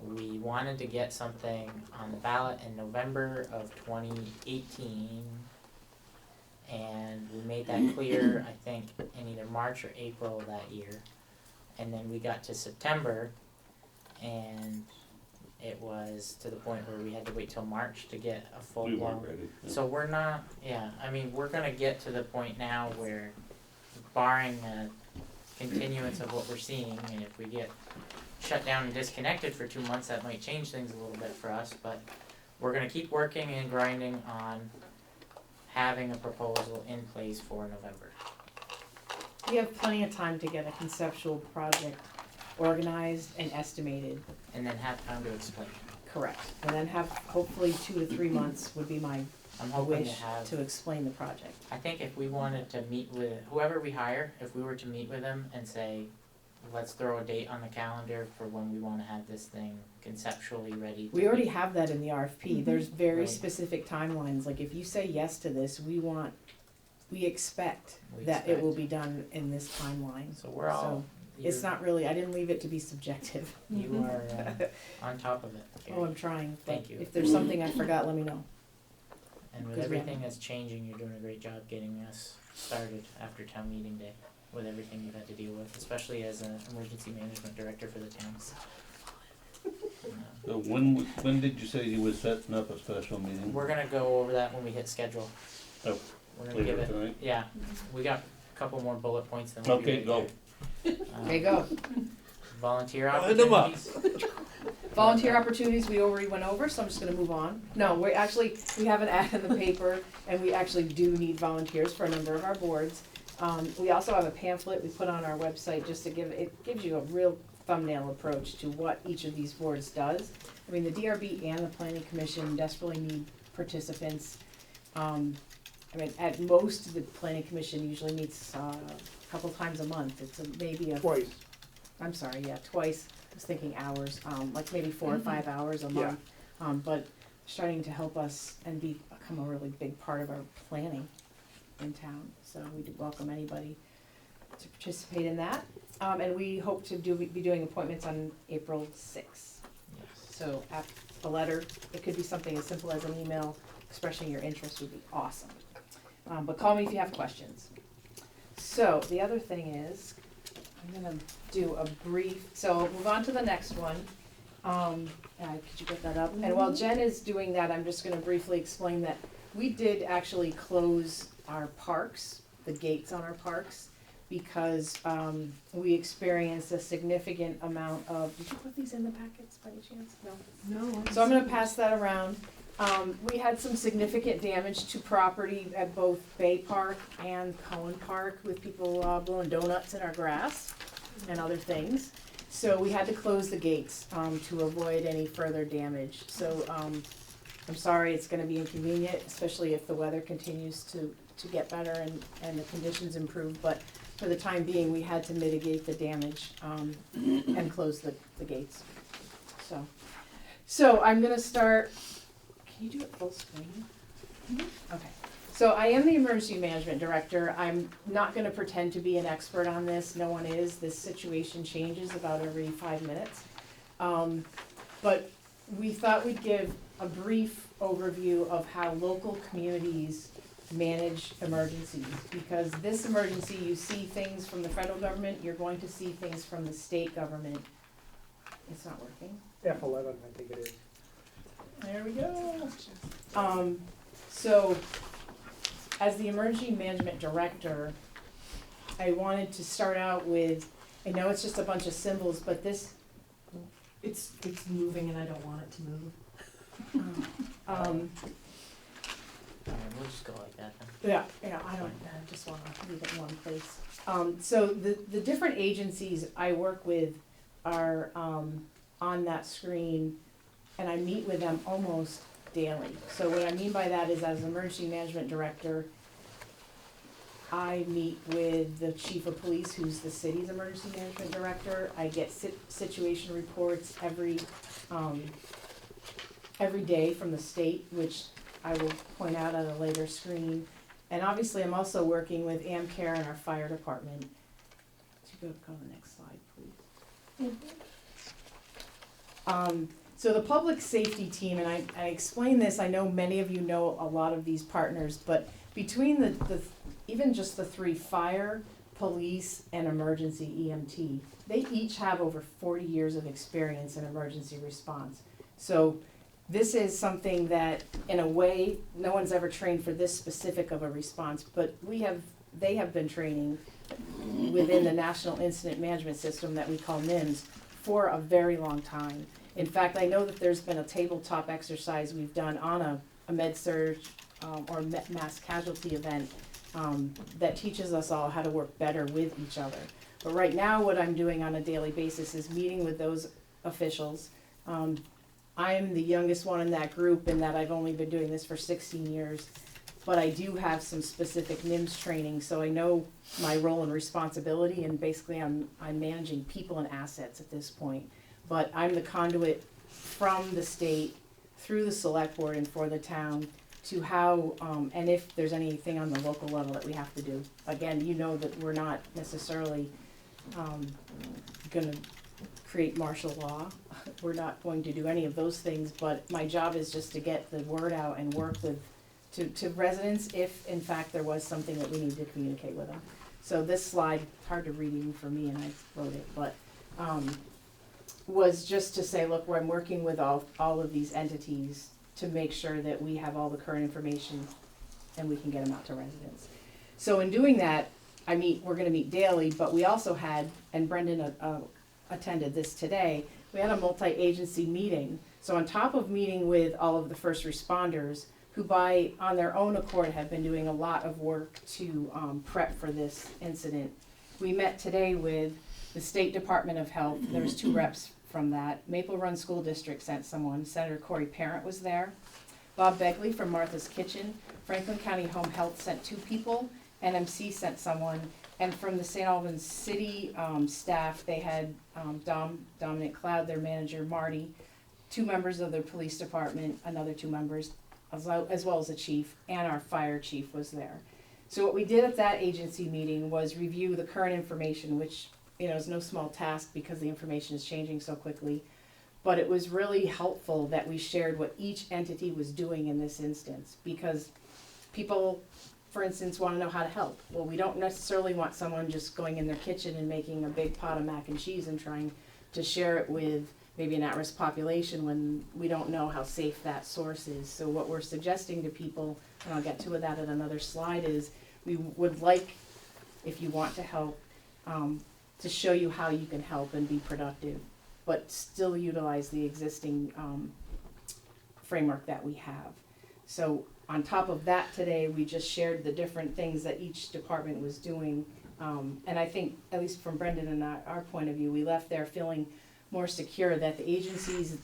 We wanted to get something on the ballot in November of 2018, and we made that clear, I think, in either March or April of that year. And then we got to September, and it was to the point where we had to wait till March to get a full We blown. weren't ready. So we're not, I mean, we're gonna get to the point now where, barring a continuance of what we're seeing, and if we get shut down and disconnected for 2 months, that might change things a little bit for us, but we're gonna keep working and grinding on having a proposal in place for November. We have plenty of time to get a conceptual project organized and estimated, And then have time to explain. correct, and then have hopefully 2 to 3 months would be my I'm hoping wish to have, to explain the project. I think if we wanted to meet with, whoever we hire, if we were to meet with them and say, let's throw a date on the calendar for when we wanna have this thing conceptually ready to We already be- have that in the RFP, there's very Right. specific timelines, like if you say yes to this, we expect we that it will expect. be done in this timeline. So we're all, It's not really, I didn't leave it to be subjective. you are on top of it, Oh, Gary. I'm trying, but Thank you. if there's something I forgot, let me know. And with 'cause we everything that's changing, you're doing a great job getting us started after town meeting day with everything you've had to deal with, especially as an emergency management director for the towns. So when did you say you were setting up a special meeting? We're gonna go over that when we hit schedule. Oh, We're gonna give later it, tonight? yeah, we got a couple more bullet points than we'll be Okay, right go. there. Okay, go. Volunteer Line 'em up. opportunities. Volunteer opportunities, we already went over, so I'm just gonna move on. No, we have an ad in the paper, and we actually do need volunteers for a number of our boards. We also have a pamphlet we put on our website just to it gives you a real thumbnail approach to what each of these boards does. I mean, the DRB and the planning commission desperately need participants. I mean, at most, the planning commission usually meets, a couple times a month, maybe Twice. I'm sorry, yeah, twice, I was thinking hours, like maybe 4 or 5 hours a Yeah. month. But starting to help us and become a really big part of our planning in town, so we do welcome anybody to participate in that. And we hope to be doing appointments on April 6th. Yes. So a letter, it could be something as simple as an email expressing your interest would be awesome. But call me if you have questions. So the other thing is, I'm gonna do a brief, so move on to the next one. Could you get that up? And while Jen is doing that, I'm just gonna briefly explain that we did actually close our parks, the gates on our parks, because we experienced a significant amount of, did you put these in the packets by any chance? No? No. So I'm gonna pass that around. We had some significant damage to property at both Bay Park and Cohen Park with people blowing donuts in our grass and other things. So we had to close the gates to avoid any further damage. So I'm sorry, it's gonna be inconvenient, especially if the weather continues to get better and the conditions improve. But for the time being, we had to mitigate the damage and close the gates. So I'm gonna start, can you do it full screen? Okay, so I am the emergency management director. I'm not gonna pretend to be an expert on this, no one is. This situation changes about every 5 minutes. But we thought we'd give a brief overview of how local communities manage emergencies. Because this emergency, you see things from the federal government, you're going to see things from the state government. It's not working. F11, I think it is. There we go. So, as the emergency management director, I wanted to start out with, I know it's just a bunch of symbols, but this, It's moving and I don't want it to move. Alright, we'll just go like that then. I just wanna leave it in one place. So the different agencies I work with are, on that screen, and I meet with them almost daily. So what I mean by that is, as an emergency management director, I meet with the chief of police, who's the city's emergency management director. I get situation reports every day from the state, which I will point out on a later screen. And obviously, I'm also working with AmCare and our fire department. Go to the next slide, please. So the public safety team, and I explain this, I know many of you know a lot of these partners, but between the even just the three, fire, police, and emergency EMT, they each have over 40 years of experience in emergency response. So this is something that, in a way, no one's ever trained for this specific of a response, but they have been training within the National Incident Management System that we call NIMS for a very long time. In fact, I know that there's been a tabletop exercise we've done on a med-surg or mass casualty event that teaches us all how to work better with each other. But right now, what I'm doing on a daily basis is meeting with those officials. I am the youngest one in that group in that I've only been doing this for 16 years, but I do have some specific NIMS training, so I know my role and responsibility, and basically I'm managing people and assets at this point. But I'm the conduit from the state through the select board and for the town to how, and if there's anything on the local level that we have to do. Again, you know that we're not necessarily gonna create martial law. We're not going to do any of those things, but my job is just to get the word out and work with, to residents if in fact there was something that we need to communicate with them. So this slide, hard to read even for me, and I wrote it, but, was just to say, look, I'm working with all of these entities to make sure that we have all the current information and we can get them out to residents. So in doing that, we're gonna meet daily, but we also had, and Brendan attended this today, we had a multi-agency meeting. So on top of meeting with all of the first responders, who on their own accord have been doing a lot of work to prep for this incident, we met today with the State Department of Health. There was 2 reps from that. Maple Run School District sent someone. Senator Corey Parent was there. Bob Begley from Martha's Kitchen. Franklin County Home Health sent 2 people. NMC sent someone. And from the St. Albans City staff, they had Dominic Cloud, their manager, Marty, 2 members of their police department, another 2 members, as well as the chief, and our fire chief was there. So what we did at that agency meeting was review the current information, which is no small task because the information is changing so quickly. But it was really helpful that we shared what each entity was doing in this instance, because people, for instance, want to know how to help. Well, we don't necessarily want someone just going in their kitchen and making a big pot of mac and cheese and trying to share it with maybe an at-risk population when we don't know how safe that source is. So what we're suggesting to people, and I'll get to that at another slide, is we would like, if you want to help, to show you how you can help and be productive, but still utilize the existing framework that we have. So on top of that today, we just shared the different things that each department was doing. And I think, at least from Brendan and our point of view, we left there feeling more secure that the agencies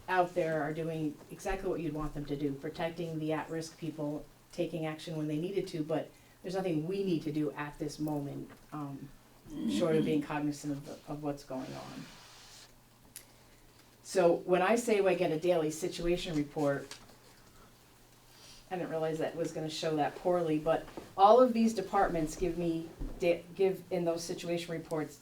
out there are doing exactly what you'd want them to do, protecting the at-risk people, taking action when they needed to, but there's nothing we need to do at this moment, short of being cognizant of what's going on. So when I say I get a daily situation report, I didn't realize that was gonna show that poorly, but all of these departments give in those situation reports,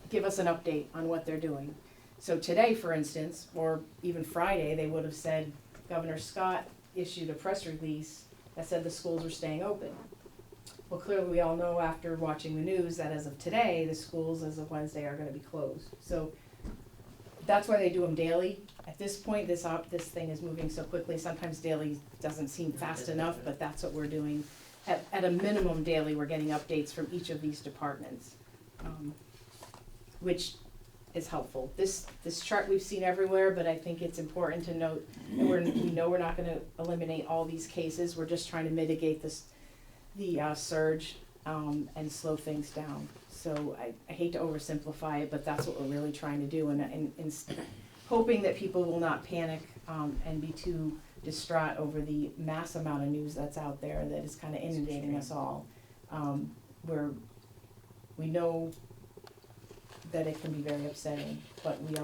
give us an update on what they're doing. So today, for instance, or even Friday, they would have said Governor Scott issued a press release that said the schools were staying open. Well, clearly, we all know after watching the news that as of today, the schools as of Wednesday are gonna be closed. So that's why they do them daily. At this point, this thing is moving so quickly, sometimes daily doesn't seem fast enough, but that's what we're doing. At a minimum daily, we're getting updates from each of these departments, which is helpful. This chart we've seen everywhere, but I think it's important to note that we know we're not gonna eliminate all these cases, we're just trying to mitigate the surge, and slow things down. So I hate to oversimplify it, but that's what we're really trying to do, and hoping that people will not panic, and be too distraught over the mass amount of news that's out there that is kinda inundating us all. We know that it can be very upsetting, but we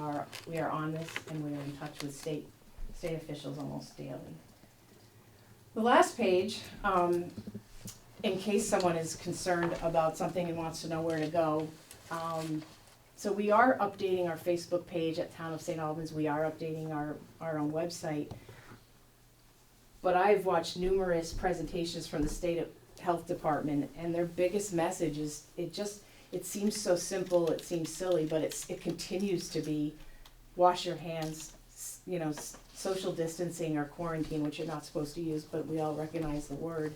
are on this, and we are in touch with state officials almost daily. The last page, in case someone is concerned about something and wants to know where to go. So we are updating our Facebook page at Town of St. Albans, we are updating our own website. But I've watched numerous presentations from the state health department, and their biggest message is, it seems so simple, it seems silly, but it continues to be, wash your hands, social distancing or quarantine, which you're not supposed to use, but we all recognize the word,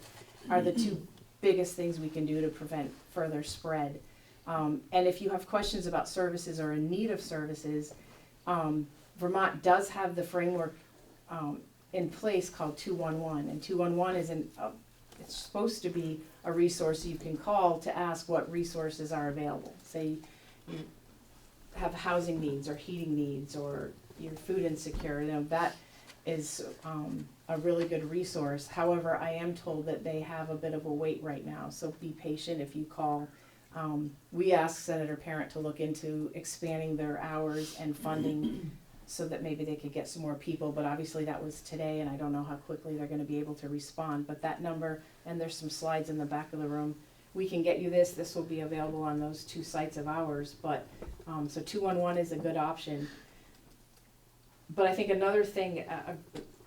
are the two biggest things we can do to prevent further spread. And if you have questions about services or in need of services, Vermont does have the framework in place called 211, and 211 is it's supposed to be a resource you can call to ask what resources are available. Say you have housing needs or heating needs or you're food insecure, that is a really good resource. However, I am told that they have a bit of a wait right now, so be patient if you call. We asked Senator Parent to look into expanding their hours and funding so that maybe they could get some more people, but obviously that was today, and I don't know how quickly they're gonna be able to respond, but that number, and there's some slides in the back of the room, we can get you this will be available on those 2 sites of ours, but, so 211 is a good option. But I think another thing,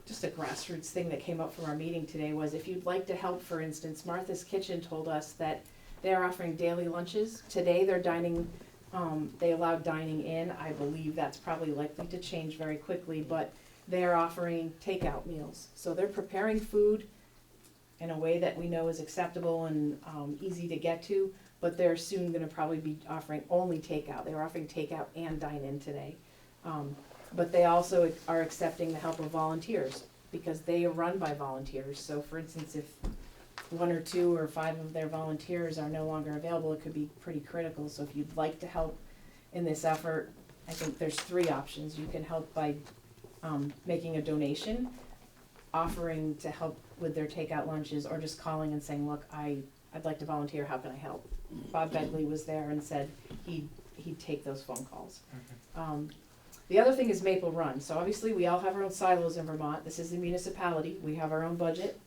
just a grassroots thing that came up from our meeting today was if you'd like to help, for instance, Martha's Kitchen told us that they're offering daily lunches. Today they're dining, they allow dining in. I believe that's probably likely to change very quickly, but they are offering takeout meals. So they're preparing food in a way that we know is acceptable and easy to get to, but they're soon gonna probably be offering only takeout. They were offering takeout and dine-in today. But they also are accepting the help of volunteers because they are run by volunteers. So for instance, if 1 or 2 or 5 of their volunteers are no longer available, it could be pretty critical. So if you'd like to help in this effort, I think there's 3 options. You can help by making a donation, offering to help with their takeout lunches, or just calling and saying, look, I'd like to volunteer, how can I help? Bob Begley was there and said he'd take those phone calls. The other thing is Maple Run. So obviously we all have our own silos in Vermont. This is the municipality. We have our own budget.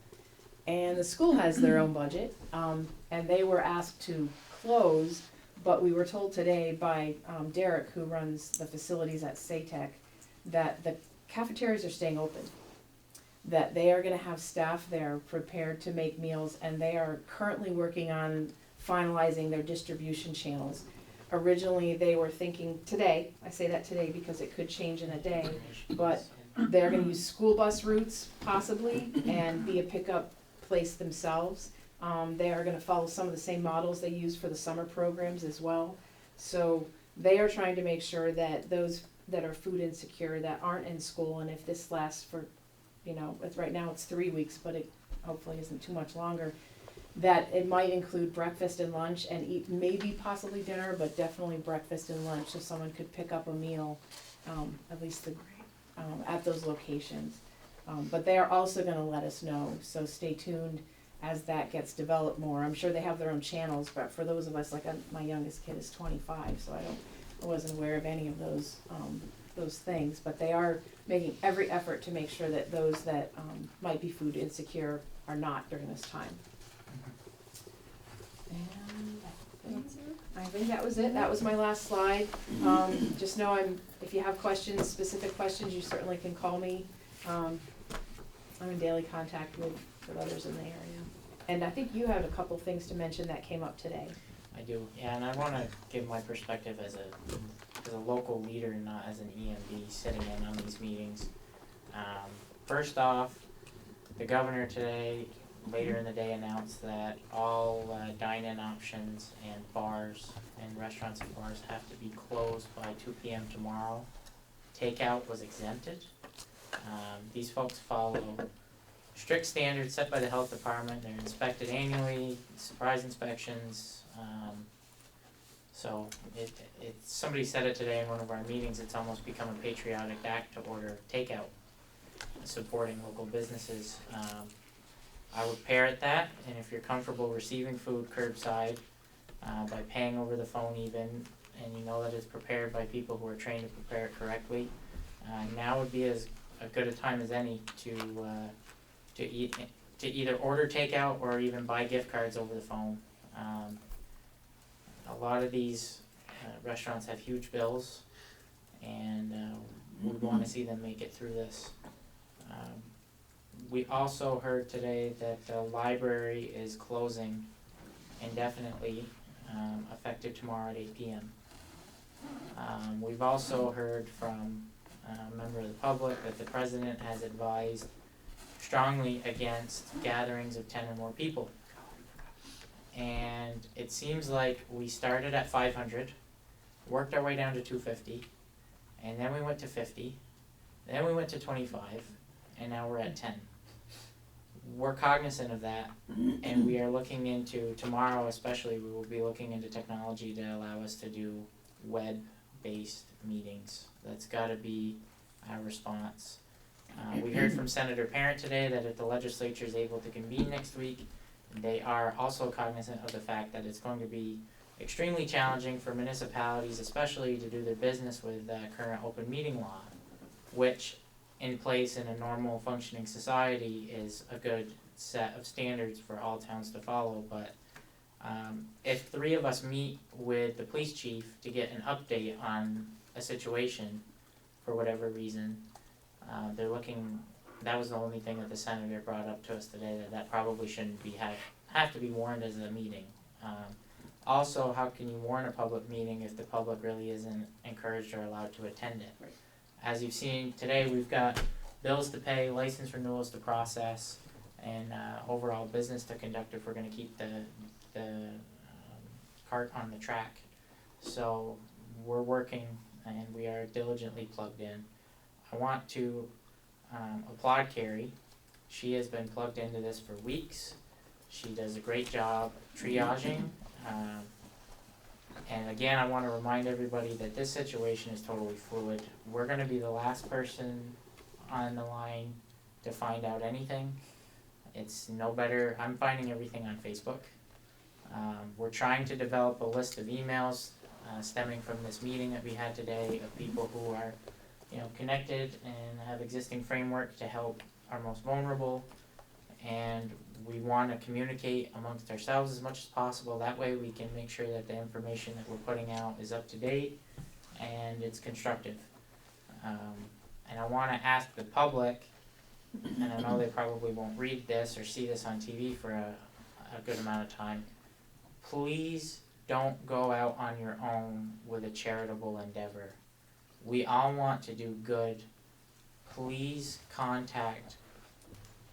And the school has their own budget. And they were asked to close, but we were told today by Derek, who runs the facilities at SATEC, that the cafeterias are staying open. That they are gonna have staff there prepared to make meals, and they are currently working on finalizing their distribution channels. Originally, they were thinking today, I say that today because it could change in a day, but they're gonna use school bus routes possibly and be a pickup place themselves. They are gonna follow some of the same models they use for the summer programs as well. So they are trying to make sure that those that are food insecure, that aren't in school, and if this lasts for, right now it's 3 weeks, but it hopefully isn't too much longer, that it might include breakfast and lunch and eat maybe possibly dinner, but definitely breakfast and lunch, so someone could pick up a meal, at least at those locations. But they are also gonna let us know, so stay tuned as that gets developed more. I'm sure they have their own channels, but for those of us, my youngest kid is 25, so I wasn't aware of any of those those things, but they are making every effort to make sure that those that, might be food insecure are not during this time. And I think that was it, that was my last slide. Just know if you have questions, specific questions, you certainly can call me. I'm in daily contact with others in the area. And I think you had a couple things to mention that came up today. I do, yeah, and I wanna give my perspective as a local leader, not as an EMD sitting in on these meetings. First off, the governor today, later in the day, announced that all dine-in options and bars and restaurants and bars have to be closed by 2 p.m. tomorrow. Takeout was exempted. These folks follow strict standards set by the health department. They're inspected annually, surprise inspections. So somebody said it today in one of our meetings, it's almost become a patriotic act to order takeout, supporting local businesses. I would parrot that, and if you're comfortable receiving food curbside, by paying over the phone even, and you know that it's prepared by people who are trained to prepare it correctly, now would be as good a time as any to either order takeout or even buy gift cards over the phone. A lot of these restaurants have huge bills, and we want to see them make it through this. We also heard today that the library is closing indefinitely, effective tomorrow at 8 p.m. We've also heard from a member of the public that the president has advised strongly against gatherings of 10 or more people. And it seems like we started at 500, worked our way down to 250, and then we went to 50, then we went to 25, and now we're at 10. We're cognizant of that, and we are looking into, tomorrow especially, we will be looking into technology to allow us to do web-based meetings. That's gotta be our response. We heard from Senator Parent today that if the legislature is able to convene next week, they are also cognizant of the fact that it's going to be extremely challenging for municipalities, especially to do their business with current open meeting law, which in place in a normal functioning society is a good set of standards for all towns to follow. But if 3 of us meet with the police chief to get an update on a situation for whatever reason, they're looking. That was the only thing that the senator brought up to us today, that probably shouldn't be have to be warned as a meeting. Also, how can you warn a public meeting if the public really isn't encouraged or allowed to attend it? Right. As you've seen today, we've got bills to pay, license renewals to process, and overall business to conduct if we're gonna keep the cart on the track. So we're working and we are diligently plugged in. I want to applaud Carrie. She has been plugged into this for weeks. She does a great job triaging. And again, I want to remind everybody that this situation is totally fluid. We're going to be the last person on the line to find out anything. It's no better. I'm finding everything on Facebook. We're trying to develop a list of emails stemming from this meeting that we had today of people who are connected and have existing framework to help our most vulnerable, and we want to communicate amongst ourselves as much as possible. That way we can make sure that the information that we're putting out is up to date and it's constructive. And I want to ask the public, and I know they probably won't read this or see this on TV for a good amount of time, please don't go out on your own with a charitable endeavor. We all want to do good. Please contact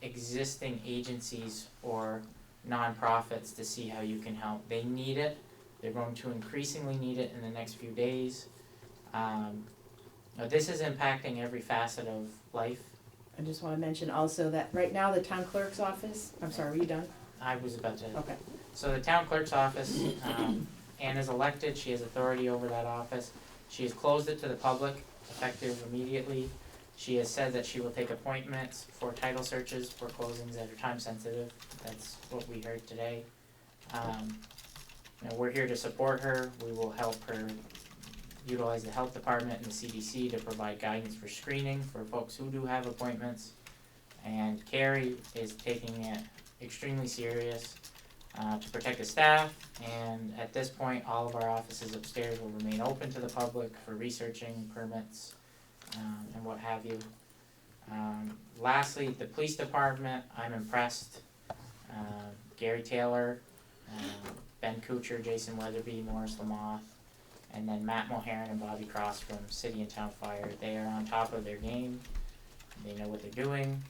existing agencies or nonprofits to see how you can help. They need it. They're going to increasingly need it in the next few days. This is impacting every facet of life. I just wanna mention also that right now the town clerk's office, I'm sorry, were you done? I was about to. Okay. So the town clerk's office, Ann is elected. She has authority over that office. She has closed it to the public, effective immediately. She has said that she will take appointments for title searches for closings that are time sensitive. That's what we heard today. We're here to support her. We will help her utilize the health department and the CDC to provide guidance for screening for folks who do have appointments. And Carrie is taking it extremely serious to protect the staff, and at this point, all of our offices upstairs will remain open to the public for researching permits and what have you. Lastly, the police department, I'm impressed. Gary Taylor, Ben Kuchar, Jason Weatherby, Morris Lamoth, and then Matt Mulheron and Bobby Cross from City and Town Fire. They are on top of their game. They know what they're doing.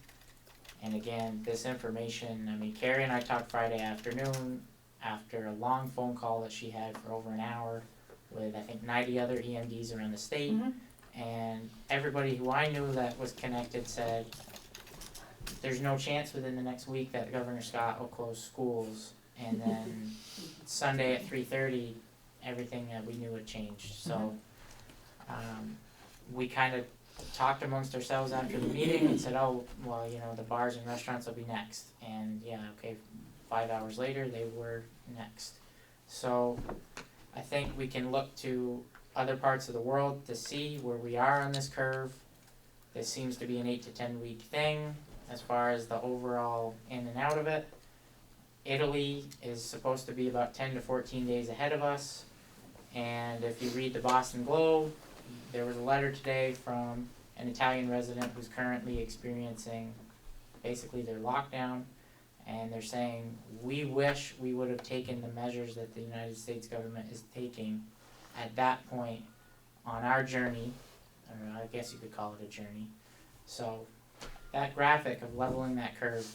And again, this information, I mean, Carrie and I talked Friday afternoon after a long phone call that she had for over an hour with, I think, 90 other EMDs around the state. And everybody who I knew that was connected said, there's no chance within the next week that Governor Scott will close schools. And then Sunday at 3:30, everything that we knew had changed. So we kind of talked amongst ourselves after the meeting and said, oh, well, you know, the bars and restaurants will be next. And yeah, okay, 5 hours later, they were next. So I think we can look to other parts of the world to see where we are on this curve. This seems to be an 8 to 10 week thing as far as the overall in and out of it. Italy is supposed to be about 10 to 14 days ahead of us. And if you read the Boston Globe, there was a letter today from an Italian resident who's currently experiencing basically their lockdown, and they're saying, we wish we would have taken the measures that the United States government is taking at that point on our journey, or I guess you could call it a journey. So that graphic of leveling that curve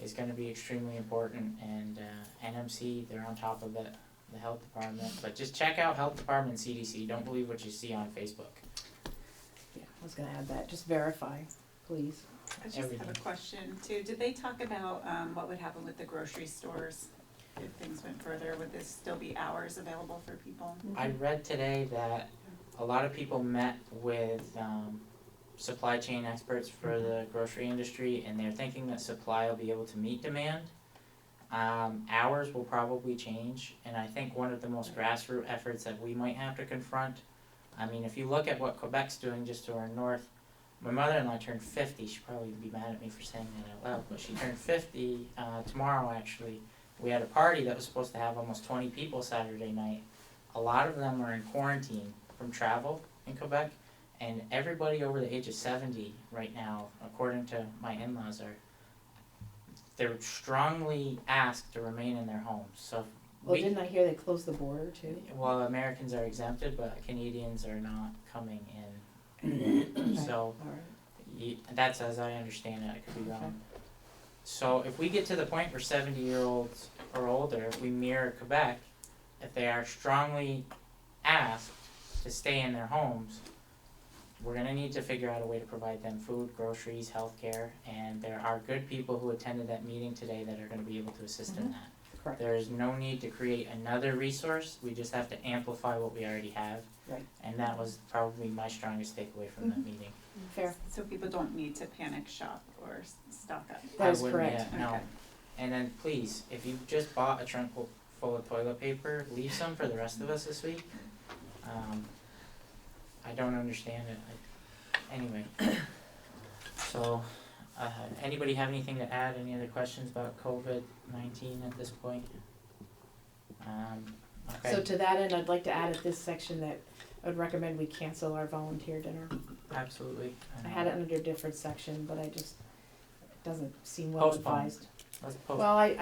is going to be extremely important, and NMC, they're on top of it, the health department. But just check out health department and CDC. Don't believe what you see on Facebook. Yeah, I was gonna add that, just verify, please. I just Everything. have a question too. Did they talk about what would happen with the grocery stores if things went further? Would this still be hours available for people? I read today that a lot of people met with supply chain experts for the grocery industry, and they're thinking that supply will be able to meet demand. Hours will probably change, and I think one of the most grassroots efforts that we might have to confront, I mean, if you look at what Quebec's doing just to our north, my mother-in-law turned 50, she'd probably be mad at me for saying that out loud, but she turned 50 tomorrow actually. We had a party that was supposed to have almost 20 people Saturday night. A lot of them are in quarantine from travel in Quebec, and everybody over the age of 70 right now, according to my in-laws, they're strongly asked to remain in their homes. So Well, didn't I hear they closed the border too? well, Americans are exempted, but Canadians are not coming in. So Alright, that's as I understand it. I could be wrong. So if we get to the point where 70-year-olds or older, if we mirror Quebec, if they are strongly asked to stay in their homes, we're going to need to figure out a way to provide them food, groceries, healthcare, and there are good people who attended that meeting today that are going to be able to assist in that. correct, There is no need to create another resource, we just have to amplify what we already have. Right. And that was probably my strongest takeaway from that meeting. fair, So people don't need to panic shop or stock up? that is I wouldn't, correct. yeah, no. Okay. And then please, if you just bought a trunk full of toilet paper, leave some for the rest of us this week. I don't understand it. Anyway, so, anybody have anything to add? Any other questions about COVID-19 at this point? Okay. So to that end, I'd like to add at this section that I would recommend we cancel our volunteer dinner. Absolutely. I had it under a different section, but it doesn't seem well Postpone. advised. Well, Well,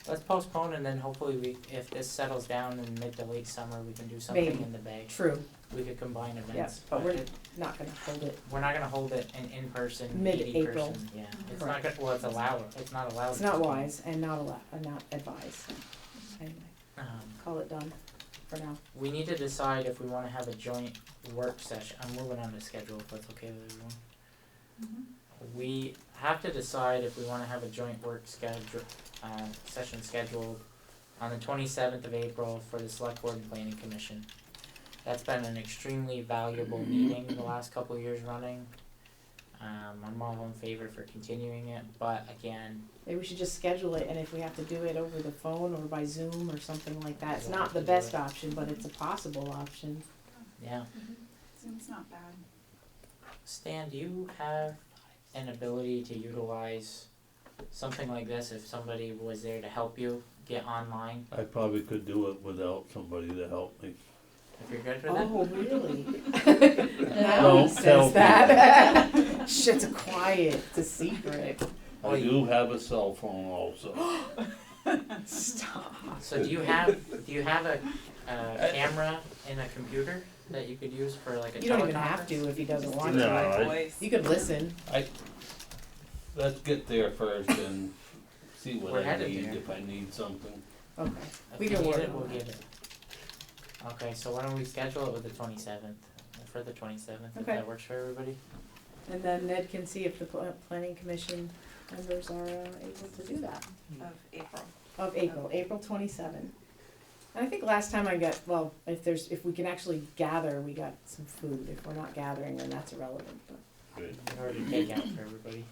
let's postpone, and then hopefully if this settles down in mid to late summer, we can do something Maybe. in the bay. true, We could combine events. yes, but we're not gonna hold it. We're not gonna hold it in person, 80 Mid-April. person, yeah. It's not Correct. gonna, well, it's allowed, it's not allowed. It's not wise and not advised. Anyway, call it done for now. We need to decide if we wanna have a joint work session. I'm moving on to schedule, if that's okay with everyone. We have to decide if we wanna have a joint work session scheduled on the 27th of April for the Select Board and Planning Commission. That's been an extremely valuable meeting the last couple of years running. I'm all in favor for continuing it, but again, Maybe we should just schedule it, and if we have to do it over the phone or by Zoom or something like that, it's We'll not have the to do best it. option, but it's a possible option. yeah. Seems not bad. Stan, do you have an ability to utilize something like this if somebody was there to help you get online? I probably could do it without somebody to help me. If you're good with it? Oh, really? Don't Now he tell says that. Shit's quiet, it's a secret. I do have a cell phone also. Stop. So do you have a camera in a computer that you could use for like a teleconference? You don't even have to if he doesn't want No, to. I- Voice. You could listen. Let's get there first and see what We're I headed need, there. if I need something. Okay. If We you can need work it, on we'll that. get it. Okay, so why don't we schedule it with the 27th, for the 27th, if Okay. that works for everybody? And then Ned can see if the planning commission members are able to do that. Of April. Of April, April 27th. And I think last time I got, well, if we can actually gather, we got some food. If we're not gathering, then that's irrelevant, but, We can already take out for everybody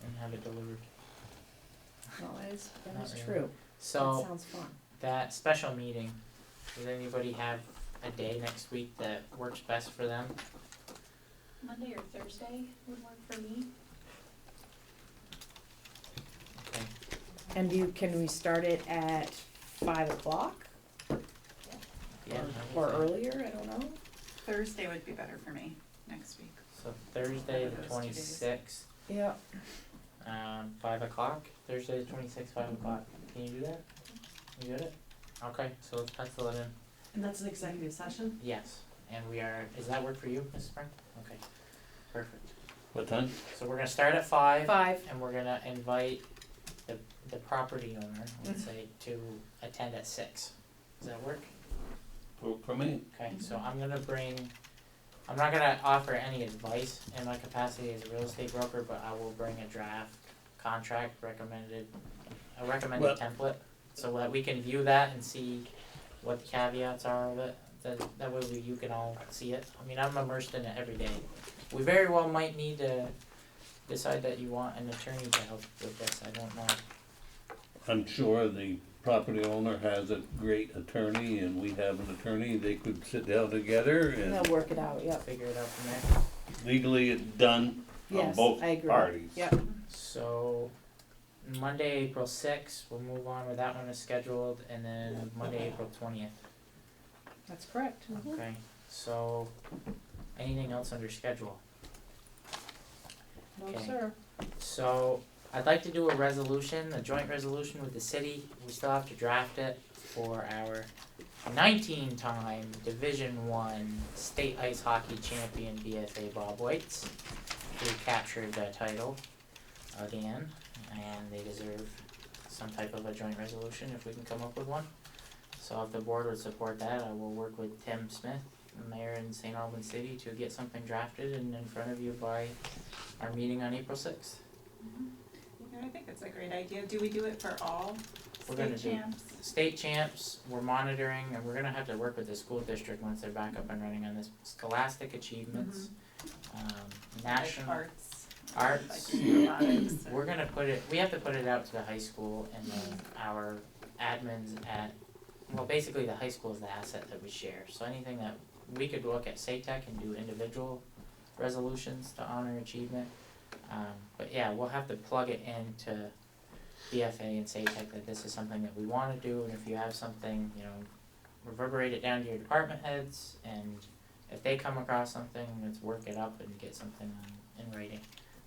and have it delivered. well, that is Not really. true. That So, sounds fun. that special meeting, does anybody have a day next week that works best for them? Monday or Thursday would work for me. Okay, And can we start it at 5 o'clock? yeah. Or earlier, I don't know. Thursday would be better for me next week. So Thursday, the Those 2 days. 26th, Yeah. 5 o'clock, Thursday the 26th, 5 o'clock, can you do that? You get it? Okay, so let's pencil it in. And that's an executive session? Yes, and we are, does that work for you, Mrs. Spring? Okay, perfect. What time? So we're gonna start at 5, 5. and we're gonna invite the property owner, let's say, to attend at 6. Does that work? For me? Okay, so I'm not gonna offer any advice in my capacity as a real estate broker, but I will bring a draft contract recommended Well- template, so that we can view that and see what the caveats are of it, that way you can all see it. I mean, I'm immersed in it every day. We very well might need to decide that you want an attorney to help with this, I don't know. I'm sure the property owner has a great attorney and we have an attorney. They could sit down together and They'll work it out, yep. Figure it out from there. legally it's done on Yes, both I agree. parties. Yep. So, Monday, April 6th, we'll move on with that one as scheduled, and then Monday, April 20th. That's correct. Okay, so, anything else under schedule? No, Okay. sir. So, I'd like to do a resolution, a joint resolution with the city. We still have to draft it for our 19-time Division I State Ice Hockey Champion BFA Bob Whites, who captured the title again, and they deserve some type of a joint resolution if we can come up with one. So if the board would support that, I will work with Tim Smith, the mayor in St. Albans City, to get something drafted and in front of you by our meeting on April 6th. Yeah, I think that's a great idea. Do we do it for all We're gonna state do- champs? State champs, we're monitoring, and we're gonna have to work with the school district once they're back up and running on this scholastic achievements, national. Like arts. Arts. Like robotics. We're gonna we have to put it out to the high school and then our admins basically the high school is the asset that we share. So anything that we could look at SATEC and do individual resolutions to honor achievement. But yeah, we'll have to plug it into BFA and SATEC that this is something that we wanna do, and if you have something, reverberate it down to your department heads, and if they come across something, let's work it up and get something in writing.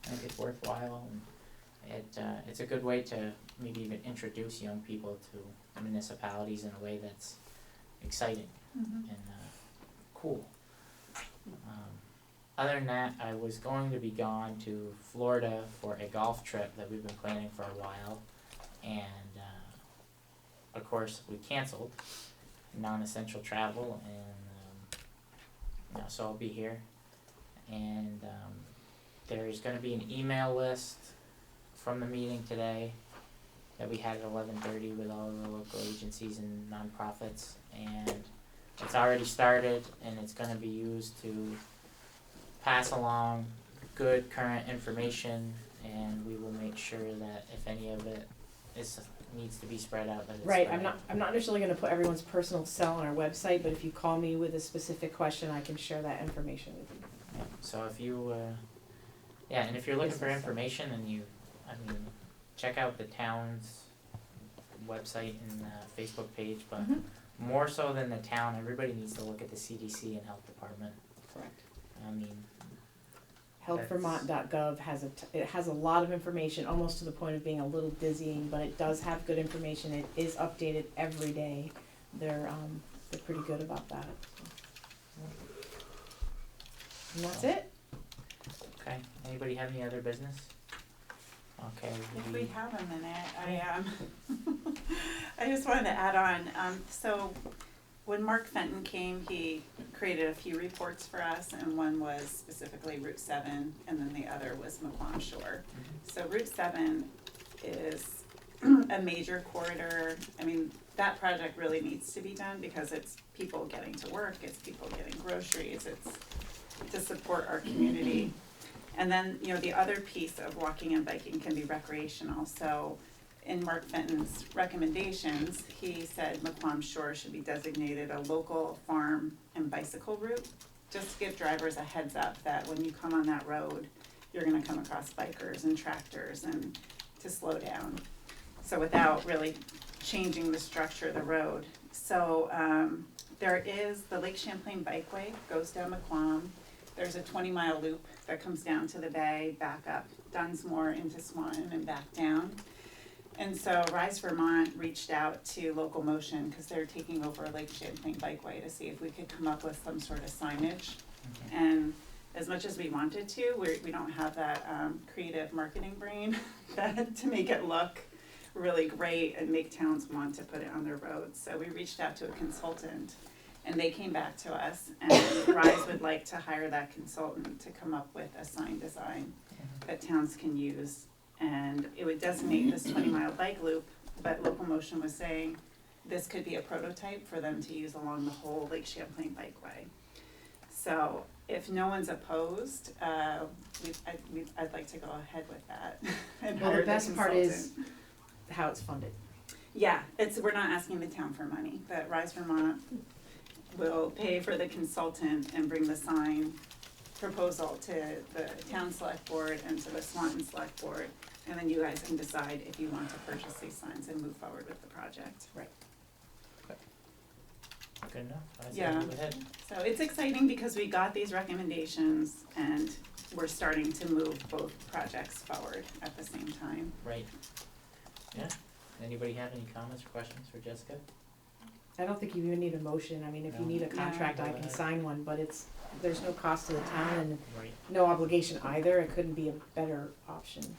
I think it's worthwhile, and it's a good way to maybe even introduce young people to municipalities in a way that's exciting Mhm. and cool. Other than that, I was going to be gone to Florida for a golf trip that we've been planning for a while, and of course we canceled, non-essential travel, and so I'll be here, and there's gonna be an email list from the meeting today that we had at 11:30 with all the local agencies and nonprofits, and it's already started, and it's gonna be used to pass along good current information, and we will make sure that if any of it needs to be spread out, that it's Right, spread I'm out. not necessarily gonna put everyone's personal cell on our website, but if you call me with a specific question, I can share that information with you. Yeah, so if you, and if you're looking for Business. information and check out the town's website and Facebook page, but Mhm. more so than the town, everybody needs to look at the CDC and health department. Correct. I mean, Healthvermont.gov it has a lot of information, almost to the point of being a little dizzying, but it does have good information. It is updated every day. They're pretty good about that. And that's it. okay, anybody have any other business? Okay, If we have a minute, I just wanted to add on, so when Mark Fenton came, he created a few reports for us, and one was specifically Route 7, and then the other was McQuam Shore. So Route 7 is a major corridor. I mean, that project really needs to be done because it's people getting to work, it's people getting groceries, it's to support our community. And then, the other piece of walking and biking can be recreational. So in Mark Fenton's recommendations, he said McQuam Shore should be designated a local farm and bicycle route, just to give drivers a heads up that when you come on that road, you're gonna come across bikers and tractors and to slow down. So without really changing the structure of the road. So there is the Lake Champlain Bikeway, goes down McQuam. There's a 20-mile loop that comes down to the bay, back up Dunsmore into Swanton and back down. And so Rise Vermont reached out to Local Motion because they're taking over Lake Champlain Bikeway to see if we could come up with some sort of signage. And as much as we wanted to, we don't have that creative marketing brain to make it look really great and make towns want to put it on their roads. So we reached out to a consultant, and they came back to us, and Rise would like to hire that consultant to come up with a sign design that towns can use. And it would designate this 20-mile bike loop, but Local Motion was saying this could be a prototype for them to use along the whole Lake Champlain Bikeway. So if no one's opposed, I'd like to go ahead with that and Well, hire the best part is consultant. how it's funded. Yeah, we're not asking the town for money, but Rise Vermont will pay for the consultant and bring the sign proposal to the town select board and to the Swanton select board. And then you guys can decide if you want to purchase these signs and move forward with the project. Right. good enough, I say Yeah. move ahead. So it's exciting because we got these recommendations and we're starting to move both projects forward at the same time. Right. Yeah, anybody have any comments or questions for Jessica? I don't think you even need a motion. I mean, if you No. need a contract, I Go can ahead. sign one, but there's no cost to the town and Right. no obligation either. It couldn't be a better option.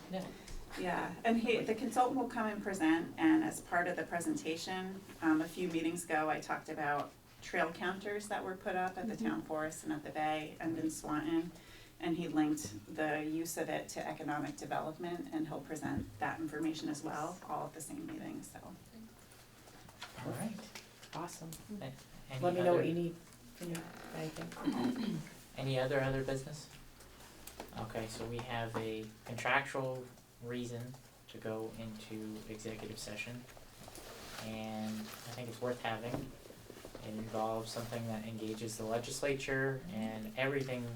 Yeah, and the consultant will come and present, and as part of the presentation, a few meetings ago, I talked about trail counters that were put up at the town forest and at the bay and in Swanton. And he linked the use of it to economic development, and he'll present that information as well, all at the same meeting, so. All right. Awesome. Any Let me know other- what you need, anything. Any other business? Okay, so we have a contractual reason to go into executive session. And I think it's worth having. It involves something that engages the legislature, and everything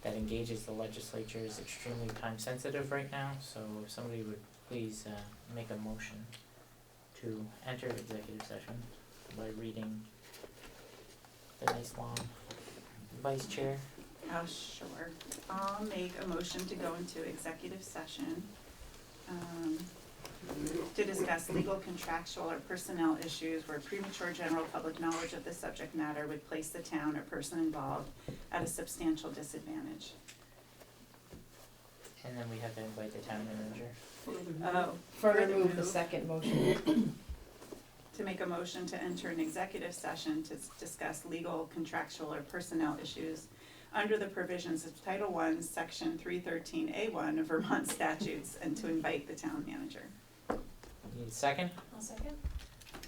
that engages the legislature is extremely time sensitive right now. So if somebody would please make a motion to enter executive session by reading the nice long vice chair. Oh, sure. I'll make a motion to go into executive session, to discuss legal, contractual, or personnel issues where premature general public knowledge of the subject matter would place the town or person involved at a substantial disadvantage. And then we have to invite the town manager. Further move the second motion. To make a motion to enter an executive session to discuss legal, contractual, or personnel issues under the provisions of Title I, Section 313A1 of Vermont statutes, and to invite the town manager. Need a second? I'll second.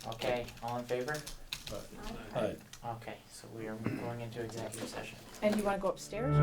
Okay, all in favor? Aye. Okay, so we are going into executive session. And you wanna go upstairs?